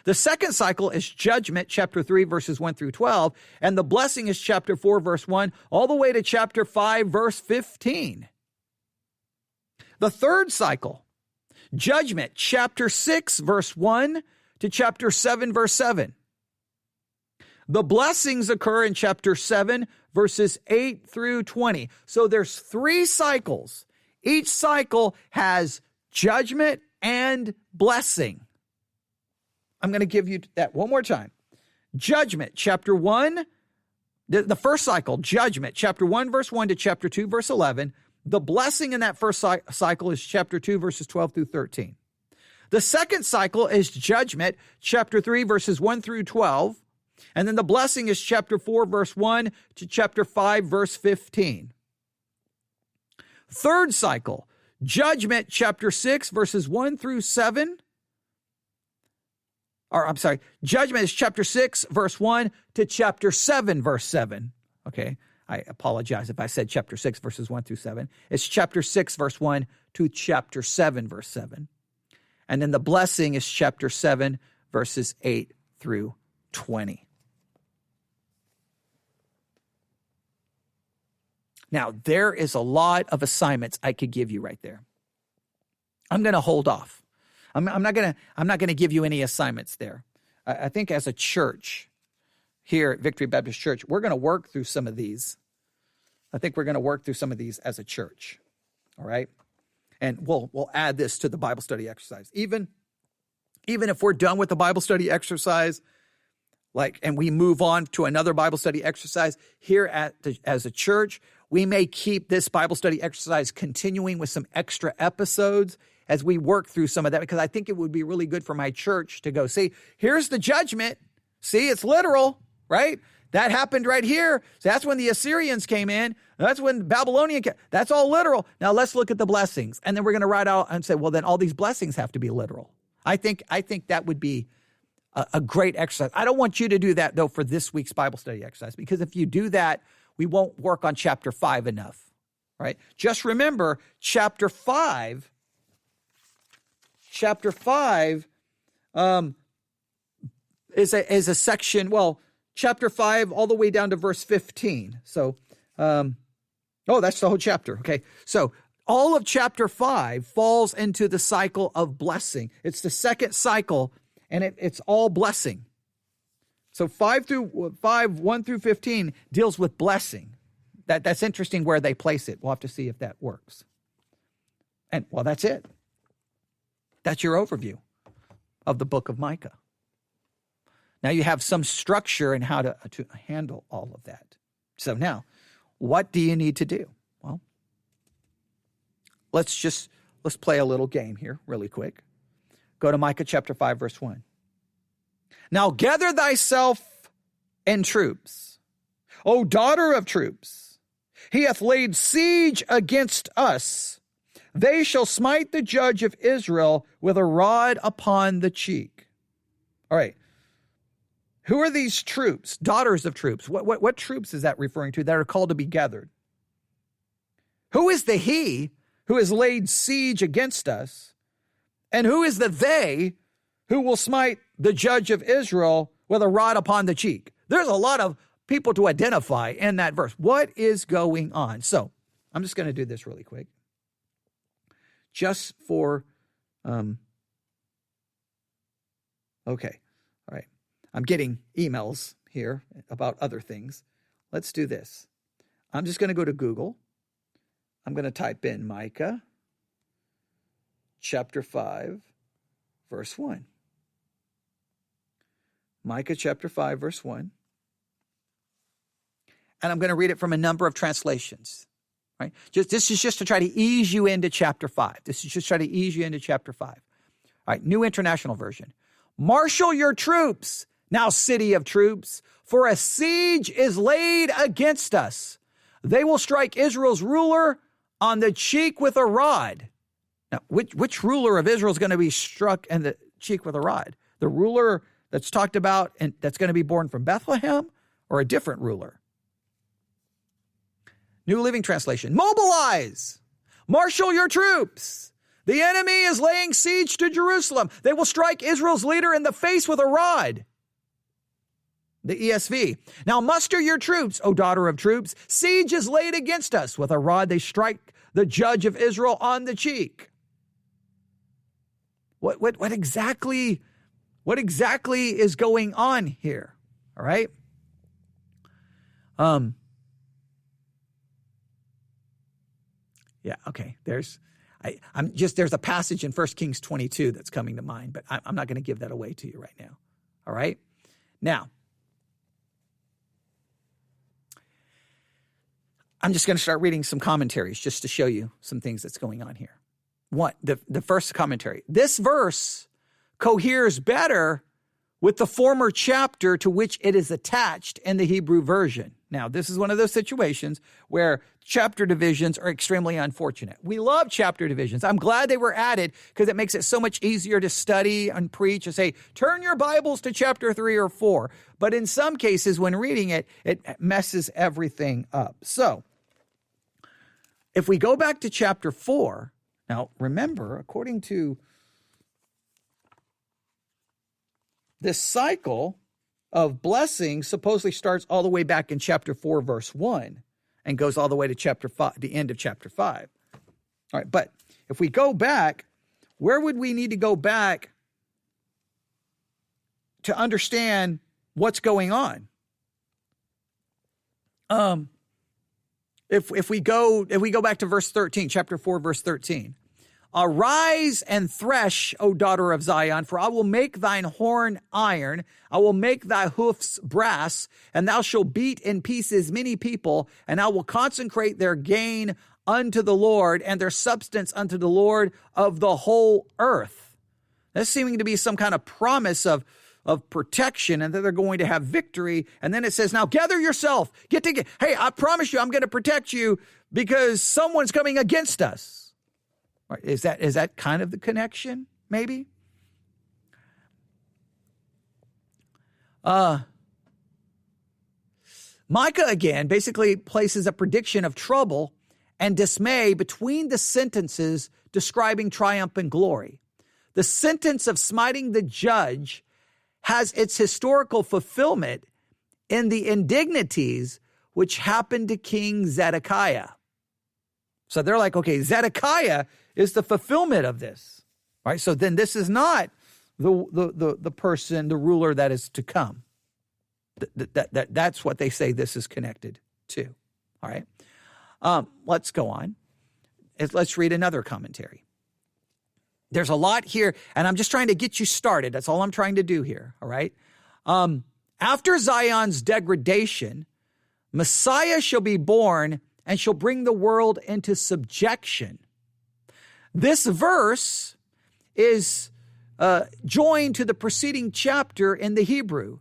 Speaker 2: The second cycle is judgment, chapter 3, verses 1 through 12. And the blessing is chapter 4, verse 1, all the way to chapter 5, verse 15. The third cycle, judgment, chapter 6, verse 1 to chapter 7, verse 7. The blessings occur in chapter 7, verses 8 through 20. So there's 3 cycles. Each cycle has judgment and blessing. I'm going to give you that one more time. Judgment, chapter 1, the first cycle, judgment, chapter 1, verse 1 to chapter 2, verse 11. The blessing in that first cycle is chapter 2, verses 12 through 13. The second cycle is judgment, chapter 3, verses 1 through 12. And then the blessing is chapter 4, verse 1 to chapter 5, verse 15. Third cycle, judgment, chapter 6, verses 1 through 7. Judgment is chapter 6, verse 1 to chapter 7, verse 7. Okay, I apologize if I said chapter 6, verses 1 through 7. It's chapter 6, verse 1 to chapter 7, verse 7. And then the blessing is chapter 7, verses 8 through 20. Now, there is a lot of assignments I could give you right there. I'm going to hold off. I'm not going to give you any assignments there. I think as a church here at Victory Baptist Church, we're going to work through some of these. I think we're going to work through some of these as a church. All right? And we'll add this to the Bible study exercise. Even if we're done with the Bible study exercise, and we move on to another Bible study exercise here as a church, we may keep this Bible study exercise continuing with some extra episodes as we work through some of that, because I think it would be really good for my church to go, see, here's the judgment. See, it's literal, right? That happened right here. So that's when the Assyrians came in. That's when Babylonian came. That's all literal. Now let's look at the blessings. And then we're going to write out and say, well, then all these blessings have to be literal. I think that would be a great exercise. I don't want you to do that, though, for this week's Bible study exercise, because if you do that, we won't work on chapter 5 enough, right? Just remember, chapter 5 is a section, chapter 5 all the way down to verse 15. So, that's the whole chapter. Okay. So all of chapter 5 falls into the cycle of blessing. It's the second cycle, and it's all blessing. So 1 through 15 deals with blessing. That's interesting where they place it. We'll have to see if that works. And that's it. That's your overview of the book of Micah. Now you have some structure in how to handle all of that. So now, what do you need to do? Well, let's play a little game here really quick. Go to Micah chapter 5, verse 1. Now gather thyself in troops, O daughter of troops. He hath laid siege against us. They shall smite the judge of Israel with a rod upon the cheek. All right. Who are these troops? Daughters of troops. What troops is that referring to that are called to be gathered? Who is the he who has laid siege against us? And who is the they who will smite the judge of Israel with a rod upon the cheek? There's a lot of people to identify in that verse. What is going on? So I'm just going to do this really quick. Just for, okay. All right. I'm getting emails here about other things. Let's do this. I'm just going to go to Google. I'm going to type in Micah chapter 5, verse 1. Micah chapter 5, verse 1. And I'm going to read it from a number of translations. Right? This is just to try to ease you into chapter 5. This is just try to ease you into chapter 5. All right, New International Version. Marshal your troops, now city of troops, for a siege is laid against us. They will strike Israel's ruler on the cheek with a rod. Now, which ruler of Israel is going to be struck in the cheek with a rod? The ruler that's talked about and that's going to be born from Bethlehem, or a different ruler? New Living Translation. Mobilize, marshal your troops. The enemy is laying siege to Jerusalem. They will strike Israel's leader in the face with a rod. The ESV. Now muster your troops, O daughter of troops. Siege is laid against us. With a rod they strike the judge of Israel on the cheek. What exactly is going on here? All right. Yeah. Okay. There's a passage in 1 Kings 22 that's coming to mind, but I'm not going to give that away to you right now. All right. Now, I'm just going to start reading some commentaries just to show you some things that's going on here. The first commentary. This verse coheres better with the former chapter to which it is attached in the Hebrew version. Now, this is one of those situations where chapter divisions are extremely unfortunate. We love chapter divisions. I'm glad they were added because it makes it so much easier to study and preach and say, turn your Bibles to chapter 3 or 4. But in some cases, when reading it, it messes everything up. So, if we go back to chapter 4, now remember, according to this cycle of blessing supposedly starts all the way back in chapter 4, verse 1, and goes all the way to chapter 5, the end of chapter 5. All right, but if we go back, where would we need to go back to understand what's going on? If we go back to verse 13, chapter 4, verse 13. Arise and thresh, O daughter of Zion, for I will make thine horn iron, I will make thy hoofs brass, and thou shalt beat in pieces many people, and I will consecrate their gain unto the Lord, and their substance unto the Lord of the whole earth. That's seeming to be some kind of promise of protection and that they're going to have victory. And then it says, now gather yourself, get together. Hey, I promise you, I'm going to protect you because someone's coming against us. Right, is that kind of the connection? Maybe. Micah again basically places a prediction of trouble and dismay between the sentences describing triumph and glory. The sentence of smiting the judge has its historical fulfillment in the indignities which happened to King Zedekiah. So they're like, okay, Zedekiah is the fulfillment of this, right? So then this is not the person, the ruler that is to come. That's what they say this is connected to. All right. Let's go on. Let's read another commentary. There's a lot here, and I'm just trying to get you started. That's all I'm trying to do here. All right. After Zion's degradation, Messiah shall be born and shall bring the world into subjection. This verse is joined to the preceding chapter in the Hebrew.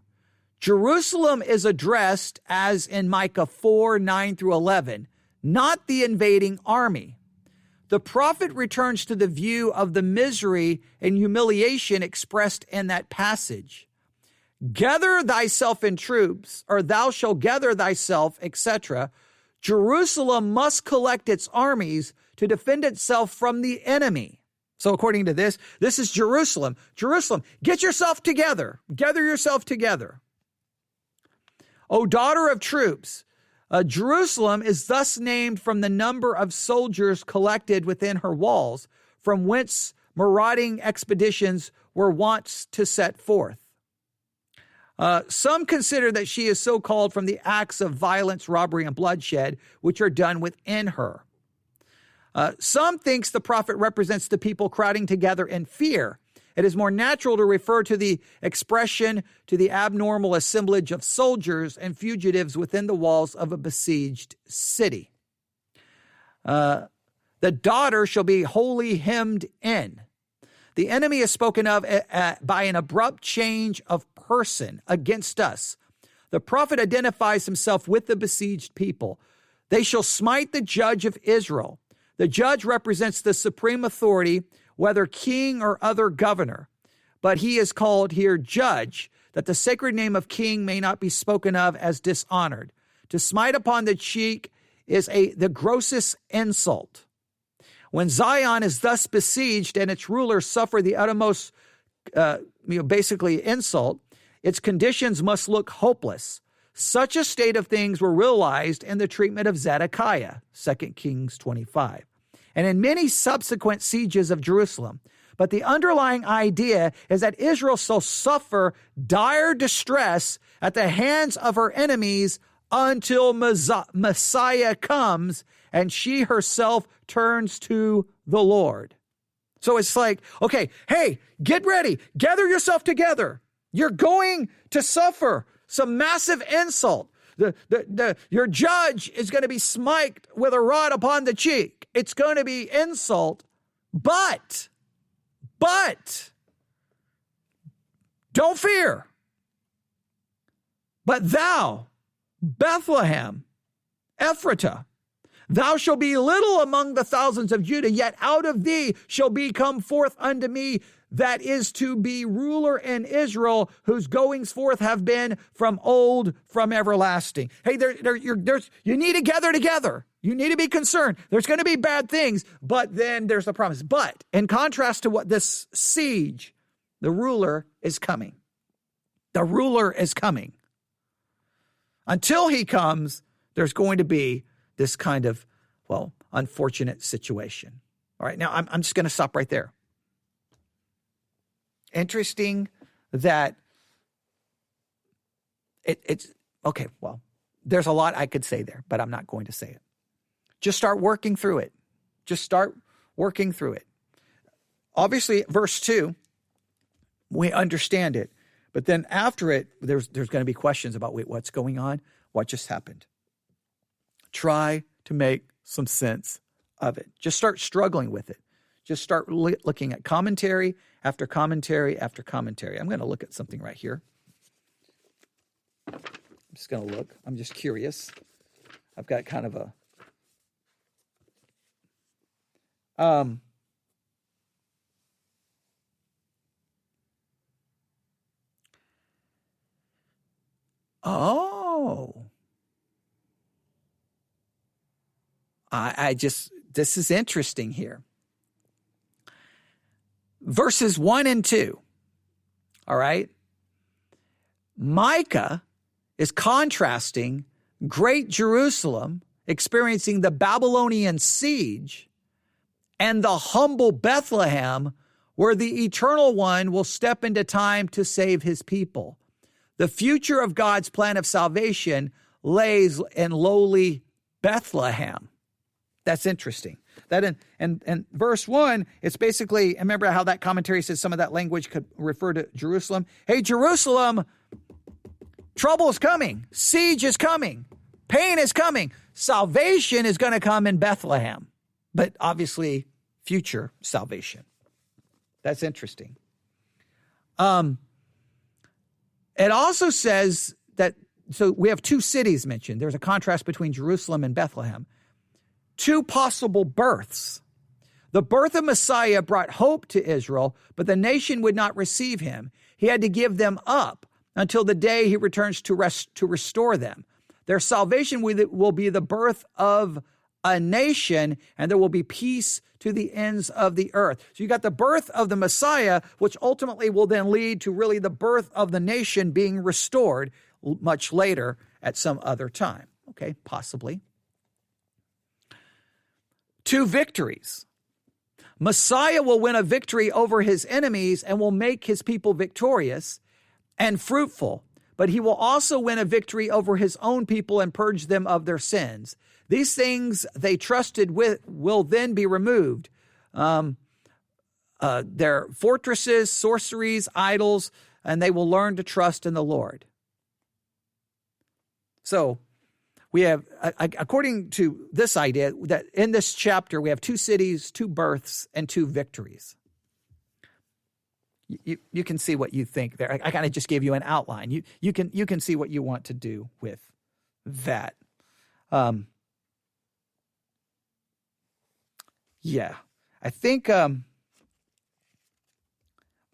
Speaker 2: Jerusalem is addressed as in Micah 4, 9 through 11, not the invading army. The prophet returns to the view of the misery and humiliation expressed in that passage. Gather thyself in troops, or thou shalt gather thyself, etc. Jerusalem must collect its armies to defend itself from the enemy. So according to this is Jerusalem. Jerusalem, get yourself together. Gather yourself together. O daughter of troops, Jerusalem is thus named from the number of soldiers collected within her walls, from whence marauding expeditions were wont to set forth. Some consider that she is so called from the acts of violence, robbery, and bloodshed, which are done within her. Some thinks the prophet represents the people crowding together in fear. It is more natural to refer to the expression to the abnormal assemblage of soldiers and fugitives within the walls of a besieged city. The daughter shall be wholly hemmed in. The enemy is spoken of by an abrupt change of person against us. The prophet identifies himself with the besieged people. They shall smite the judge of Israel. The judge represents the supreme authority, whether king or other governor. But he is called here judge, that the sacred name of king may not be spoken of as dishonored. To smite upon the cheek is the grossest insult. When Zion is thus besieged and its rulers suffer the uttermost, basically insult, its conditions must look hopeless. Such a state of things were realized in the treatment of Zedekiah, 2 Kings 25, and in many subsequent sieges of Jerusalem. But the underlying idea is that Israel shall suffer dire distress at the hands of her enemies until Messiah comes and she herself turns to the Lord. So it's like, okay, hey, get ready, gather yourself together. You're going to suffer some massive insult. Your judge is going to be smiked with a rod upon the cheek. It's going to be insult, but don't fear. But thou, Bethlehem, Ephratah, thou shalt be little among the thousands of Judah, yet out of thee shall be come forth unto me that is to be ruler in Israel, whose goings forth have been from old, from everlasting. Hey, you need to gather together. You need to be concerned. There's going to be bad things, but then there's the promise. But in contrast to what this siege, the ruler is coming. The ruler is coming. Until he comes, there's going to be this kind of, unfortunate situation. All right, now I'm just going to stop right there. Interesting that it's, okay, there's a lot I could say there, but I'm not going to say it. Just start working through it. Just start working through it. Obviously, verse 2, we understand it. But then after it, there's going to be questions about, what's going on? What just happened? Try to make some sense of it. Just start struggling with it. Just start looking at commentary after commentary after commentary. I'm going to look at something right here. I'm just going to look. I'm just curious. I've got kind of a... this is interesting here. Verses 1 and 2. All right. Micah is contrasting great Jerusalem experiencing the Babylonian siege and the humble Bethlehem, where the Eternal One will step into time to save his people. The future of God's plan of salvation lays in lowly Bethlehem. That's interesting. That in verse 1, it's basically, remember how that commentary says some of that language could refer to Jerusalem? Hey, Jerusalem, trouble is coming. Siege is coming. Pain is coming. Salvation is going to come in Bethlehem. But obviously, future salvation. That's interesting. It also says that, so we have two cities mentioned. There's a contrast between Jerusalem and Bethlehem. Two possible births. The birth of Messiah brought hope to Israel, but the nation would not receive him. He had to give them up until the day he returns to restore them. Their salvation will be the birth of a nation, and there will be peace to the ends of the earth. So you got the birth of the Messiah, which ultimately will then lead to really the birth of the nation being restored much later at some other time. Okay, possibly. Two victories. Messiah will win a victory over his enemies and will make his people victorious and fruitful, but he will also win a victory over his own people and purge them of their sins. These things they trusted with will then be removed. Their fortresses, sorceries, idols, and they will learn to trust in the Lord. So we have, according to this idea, that in this chapter we have two cities, two births, and two victories. You can see what you think there. I kind of just gave you an outline. You can see what you want to do with that. Yeah, I think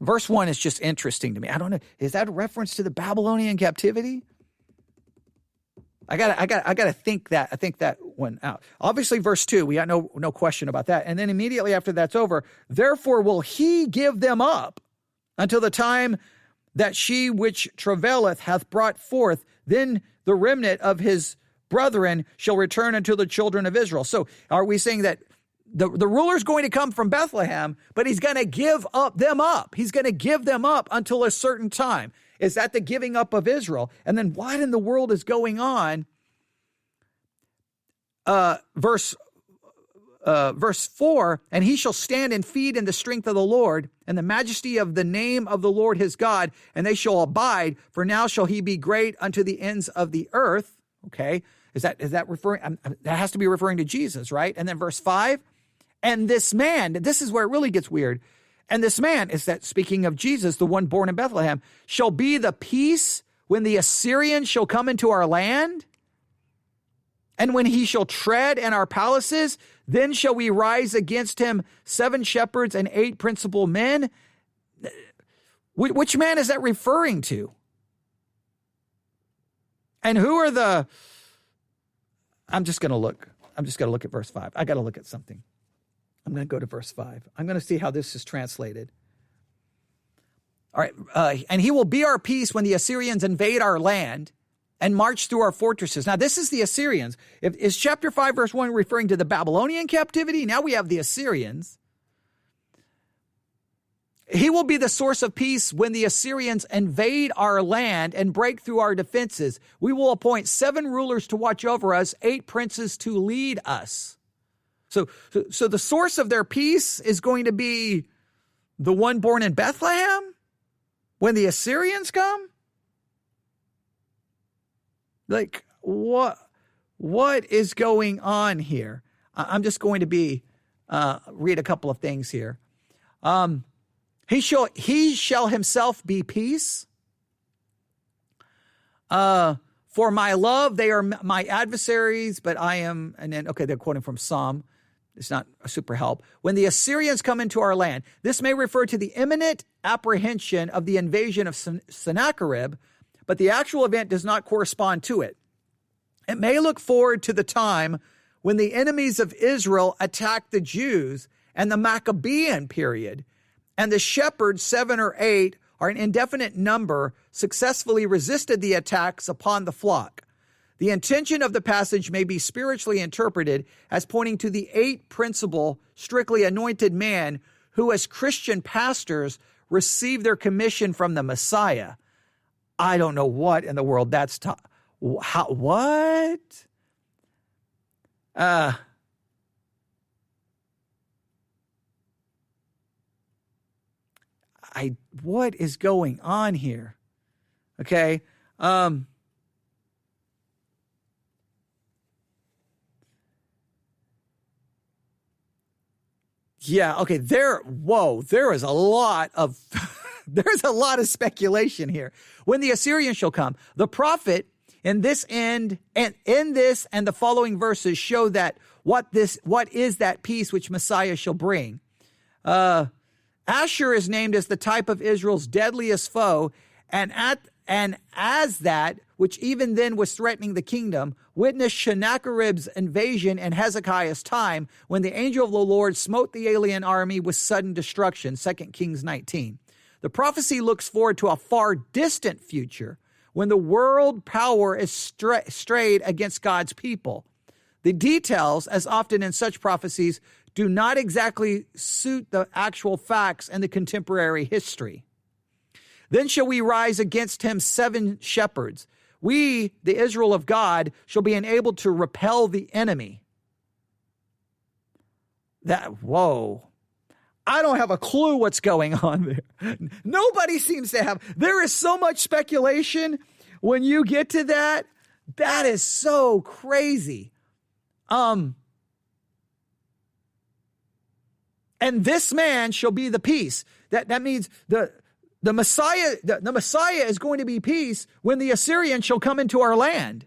Speaker 2: verse 1 is just interesting to me. I don't know. Is that a reference to the Babylonian captivity? I gotta think that one out. Obviously, verse 2, we got no question about that. And then immediately after that's over, therefore will he give them up until the time that she which travaileth hath brought forth, then the remnant of his brethren shall return unto the children of Israel. So are we saying that the ruler's going to come from Bethlehem, but he's going to give them up. He's going to give them up until a certain time. Is that the giving up of Israel? And then what in the world is going on? Verse 4, and he shall stand and feed in the strength of the Lord and the majesty of the name of the Lord his God, and they shall abide, for now shall he be great unto the ends of the earth. Okay. Is that referring, that has to be referring to Jesus, right? And then verse 5, and this man, this is where it really gets weird. And this man, is that speaking of Jesus, the one born in Bethlehem, shall be the peace when the Assyrians shall come into our land. And when he shall tread in our palaces, then shall we rise against him 7 shepherds and 8 principal men. Which man is that referring to? And who are I'm just going to look at verse 5. I got to look at something. I'm going to go to verse 5. I'm going to see how this is translated. All right. And he will be our peace when the Assyrians invade our land and march through our fortresses. Now, this is the Assyrians. Is chapter 5, verse 1 referring to the Babylonian captivity? Now we have the Assyrians. He will be the source of peace when the Assyrians invade our land and break through our defenses. We will appoint 7 rulers to watch over us, 8 princes to lead us. So the source of their peace is going to be the one born in Bethlehem when the Assyrians come? Like, what is going on here? I'm just going to read a couple of things here. He shall himself be peace. For my love, they are my adversaries, but I am, and then, okay, they're quoting from Psalm. It's not a super help. When the Assyrians come into our land, this may refer to the imminent apprehension of the invasion of Sennacherib, but the actual event does not correspond to it. It may look forward to the time when the enemies of Israel attacked the Jews and the Maccabean period, and the shepherds, 7 or 8, are an indefinite number, successfully resisted the attacks upon the flock. The intention of the passage may be spiritually interpreted as pointing to the 8 principal, strictly anointed men who, as Christian pastors, receive their commission from the Messiah. I don't know what in the world that's what? What is going on here? Okay. Yeah, okay, there is a lot of there's a lot of speculation here. When the Assyrians shall come, the prophet in this and the following verses show that what is that peace which Messiah shall bring. Asher is named as the type of Israel's deadliest foe, and as that which even then was threatening the kingdom, witnessed Sennacherib's invasion in Hezekiah's time, when the angel of the Lord smote the alien army with sudden destruction, 2 Kings 19. The prophecy looks forward to a far distant future when the world power is strayed against God's people. The details, as often in such prophecies, do not exactly suit the actual facts and the contemporary history. Then shall we rise against him 7 shepherds. We, the Israel of God, shall be enabled to repel the enemy. Whoa. I don't have a clue what's going on there. Nobody seems to have. There is so much speculation when you get to that. That is so crazy. And this man shall be the peace. That means the Messiah is going to be peace when the Assyrians shall come into our land.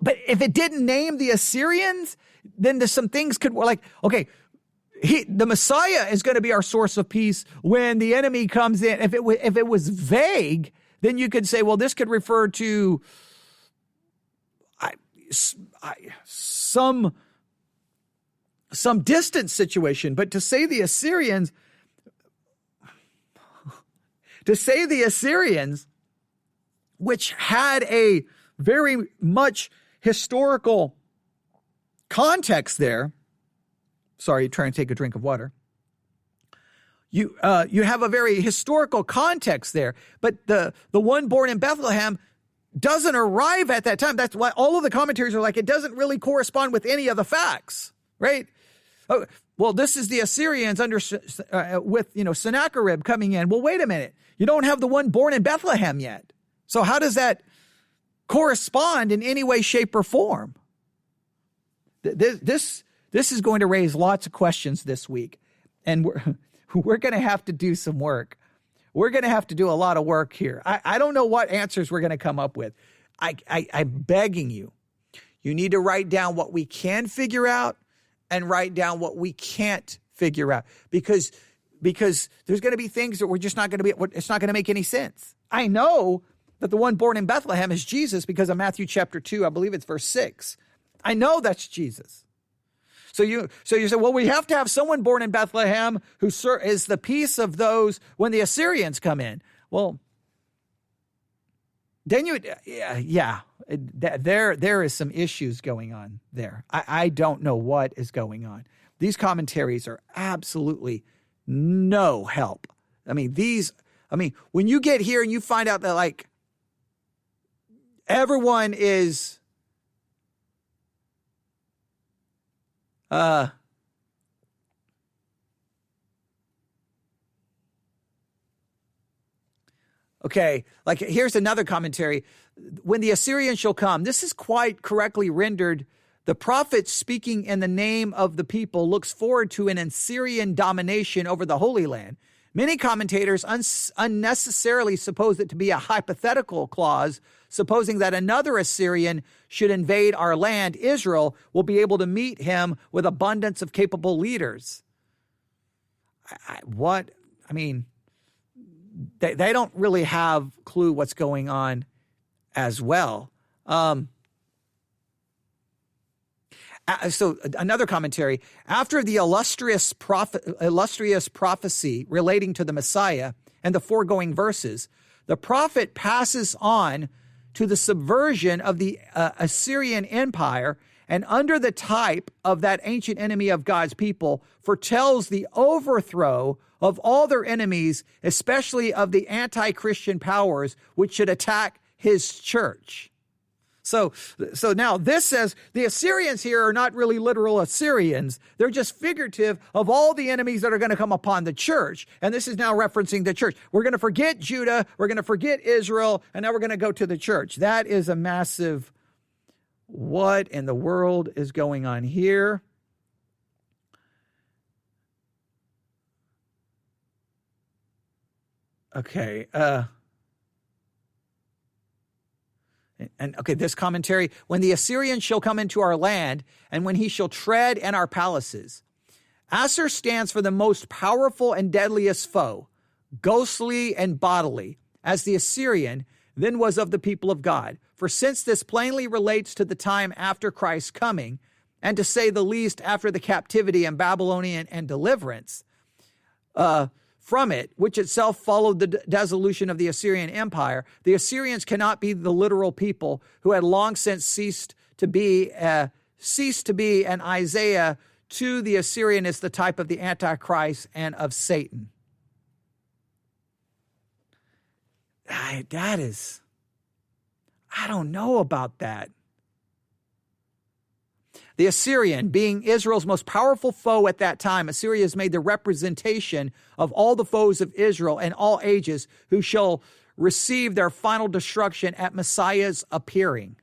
Speaker 2: But if it didn't name the Assyrians, then there's some things the Messiah is going to be our source of peace when the enemy comes in. If it was vague, then you could say, well, this could refer to some distant situation. But to say the Assyrians, which had a very much historical context there. Sorry, trying to take a drink of water. You have a very historical context there, but the one born in Bethlehem doesn't arrive at that time. That's why all of the commentaries are like, it doesn't really correspond with any of the facts, right? Oh, well, this is the Assyrians with Sennacherib coming in. Well, wait a minute. You don't have the one born in Bethlehem yet. So how does that correspond in any way, shape, or form? This is going to raise lots of questions this week, and we're going to have to do some work. We're going to have to do a lot of work here. I don't know what answers we're going to come up with. I'm begging you. You need to write down what we can figure out and write down what we can't figure out, because there's going to be things that we're just not going to be, it's not going to make any sense. I know that the one born in Bethlehem is Jesus because of Matthew chapter 2, I believe it's verse 6. I know that's Jesus. So you say, well, we have to have someone born in Bethlehem who is the peace of those when the Assyrians come in. Well, then there is some issues going on there. I don't know what is going on. These commentaries are absolutely no help. When you get here and you find out that like everyone is okay, like here's another commentary. When the Assyrians shall come, this is quite correctly rendered. The prophet speaking in the name of the people looks forward to an Assyrian domination over the Holy Land. Many commentators unnecessarily suppose it to be a hypothetical clause, supposing that another Assyrian should invade our land. Israel will be able to meet him with abundance of capable leaders. They don't really have clue what's going on as well. So another commentary, after the illustrious prophecy relating to the Messiah and the foregoing verses, the prophet passes on to the subversion of the Assyrian Empire, and under the type of that ancient enemy of God's people, foretells the overthrow of all their enemies, especially of the anti-Christian powers which should attack his church. So now this says the Assyrians here are not really literal Assyrians. They're just figurative of all the enemies that are going to come upon the church. And this is now referencing the church. We're going to forget Judah. We're going to forget Israel. And now we're going to go to the church. That is a massive, what in the world is going on here? Okay. And this commentary, when the Assyrians shall come into our land, and when he shall tread in our palaces. Assur stands for the most powerful and deadliest foe, ghostly and bodily, as the Assyrian then was of the people of God. For since this plainly relates to the time after Christ's coming, and to say the least after the captivity and Babylonian and deliverance, from it, which itself followed the dissolution of the Assyrian Empire, the Assyrians cannot be the literal people who had long since ceased to be, and Isaiah to the Assyrian is the type of the Antichrist and of Satan. I don't know about that. The Assyrian, being Israel's most powerful foe at that time, Assyria has made the representation of all the foes of Israel in all ages who shall receive their final destruction at Messiah's appearing.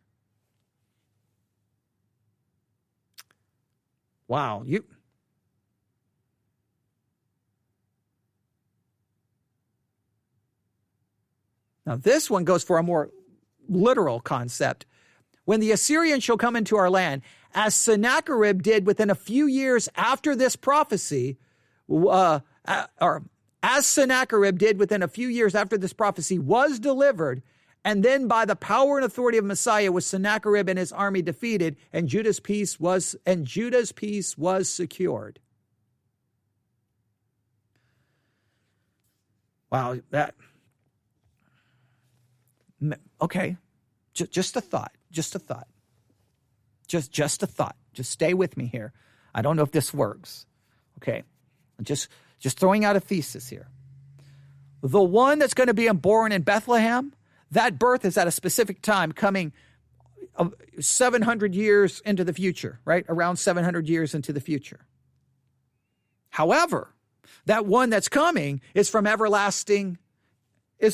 Speaker 2: Wow. Now this one goes for a more literal concept. When the Assyrians shall come into our land, as Sennacherib did within a few years after this prophecy, or as Sennacherib did within a few years after this prophecy was delivered, and then by the power and authority of Messiah was Sennacherib and his army defeated, and Judah's peace was secured. Wow, okay, just a thought. Just a thought. Just stay with me here. I don't know if this works. Okay, just throwing out a thesis here. The one that's going to be born in Bethlehem, that birth is at a specific time coming 700 years into the future, right? Around 700 years into the future. However, that one that's coming is from everlasting. It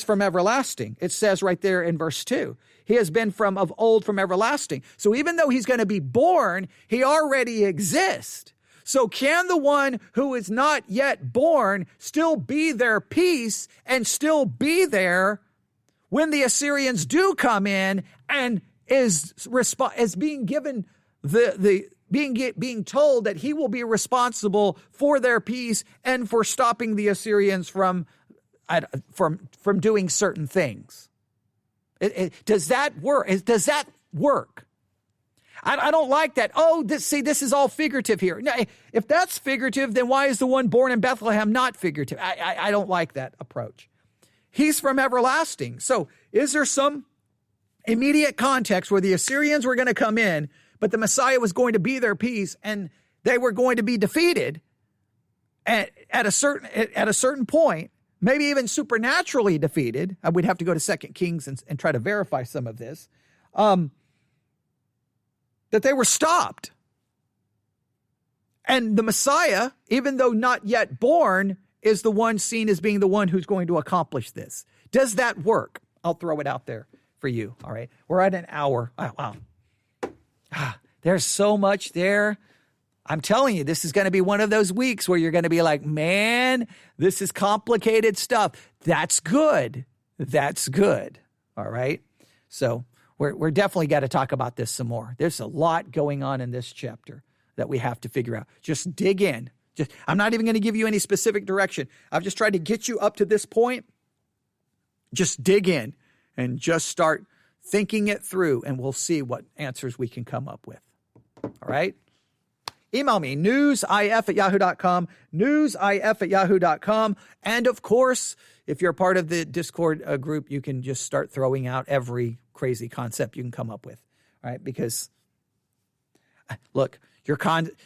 Speaker 2: says right there in verse 2. He has been from of old, from everlasting. So even though he's going to be born, he already exists. So can the one who is not yet born still be their peace and still be there when the Assyrians do come in and is being given being told that he will be responsible for their peace and for stopping the Assyrians from doing certain things? Does that work? Does that work? I don't like that. Oh, this is all figurative here. Now, if that's figurative, then why is the one born in Bethlehem not figurative? I don't like that approach. He's from everlasting. So is there some immediate context where the Assyrians were going to come in, but the Messiah was going to be their peace and they were going to be defeated at a certain point, maybe even supernaturally defeated? We'd have to go to 2 Kings and try to verify some of this. That they were stopped. And the Messiah, even though not yet born, is the one seen as being the one who's going to accomplish this. Does that work? I'll throw it out there for you. All right. We're at an hour. Wow. There's so much there. I'm telling you, this is going to be one of those weeks where you're going to be like, man, this is complicated stuff. That's good. All right. So we're definitely got to talk about this some more. There's a lot going on in this chapter that we have to figure out. Just dig in. I'm not even going to give you any specific direction. I've just tried to get you up to this point. Just dig in and just start thinking it through, and we'll see what answers we can come up with. All right? Email me, newsif@yahoo.com, newsif@yahoo.com. And of course, if you're a part of the Discord group, you can just start throwing out every crazy concept you can come up with. All right? Because, look,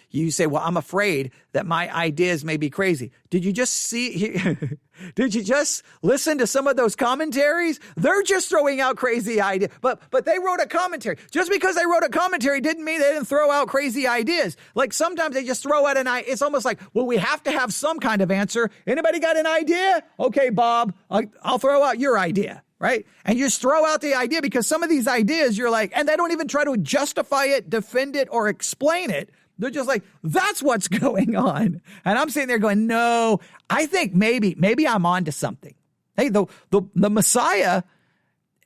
Speaker 2: you say, well, I'm afraid that my ideas may be crazy. Did you just did you just listen to some of those commentaries? They're just throwing out crazy ideas. But they wrote a commentary. Just because they wrote a commentary didn't mean they didn't throw out crazy ideas. Like sometimes they just throw out an idea. It's almost like, well, we have to have some kind of answer. Anybody got an idea? Okay, Bob, I'll throw out your idea. Right? And you just throw out the idea because some of these ideas you're like, and they don't even try to justify it, defend it, or explain it. They're just like, that's what's going on. And I'm sitting there going, no, I think maybe I'm onto something. Hey, the Messiah,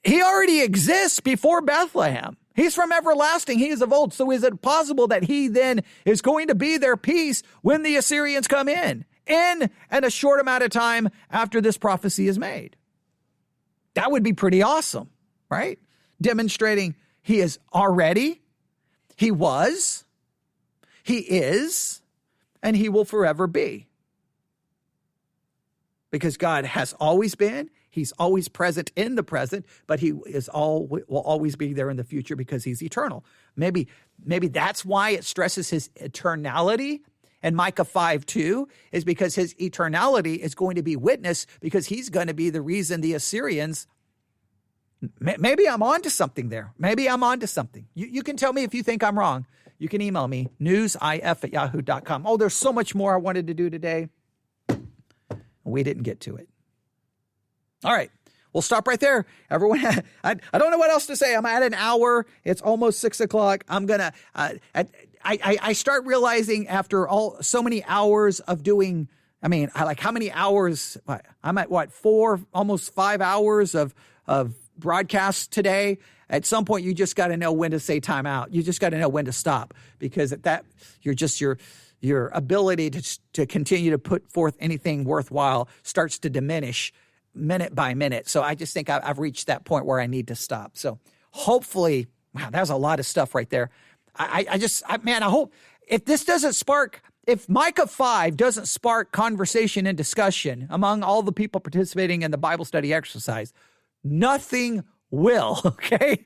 Speaker 2: he already exists before Bethlehem. He's from everlasting. He is of old. So is it possible that he then is going to be their peace when the Assyrians come in a short amount of time after this prophecy is made? That would be pretty awesome, right? Demonstrating he is already, he was, he is, and he will forever be. Because God has always been, he's always present in the present, but he will always be there in the future because he's eternal. Maybe that's why it stresses his eternality. And Micah 5:2 is because his eternality is going to be witness because he's going to be the reason the Assyrians. Maybe I'm on to something there. Maybe I'm on to something. You can tell me if you think I'm wrong. You can email me, newsif@yahoo.com. Oh, there's so much more I wanted to do today. We didn't get to it. All right. We'll stop right there. Everyone, I don't know what else to say. I'm at an hour. It's almost 6 o'clock. I'm going to, I start realizing after so many hours of doing, how many hours? I'm at almost 5 hours of broadcasts today. At some point, you just got to know when to say time out. You just got to know when to stop because at that, you're your ability to continue to put forth anything worthwhile starts to diminish minute by minute. So I just think I've reached that point where I need to stop. So hopefully, wow, that was a lot of stuff right there. I hope if this doesn't spark, if Micah 5 doesn't spark conversation and discussion among all the people participating in the Bible study exercise, nothing will, okay?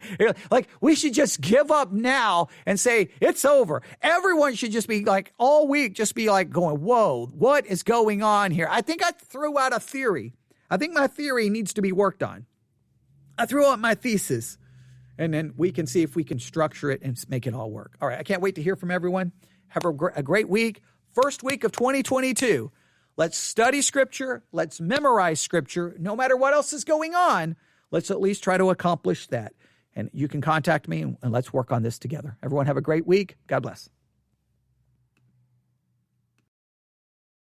Speaker 2: Like, we should just give up now and say, it's over. Everyone should just be like, all week, just be like going, whoa, what is going on here? I think I threw out a theory. I think my theory needs to be worked on. I threw out my thesis, and then we can see if we can structure it and make it all work. All right, I can't wait to hear from everyone. Have a great week. First week of 2022. Let's study Scripture. Let's memorize Scripture. No matter what else is going on, let's at least try to accomplish that. And you can contact me, and let's work on this together. Everyone have a great week. God bless.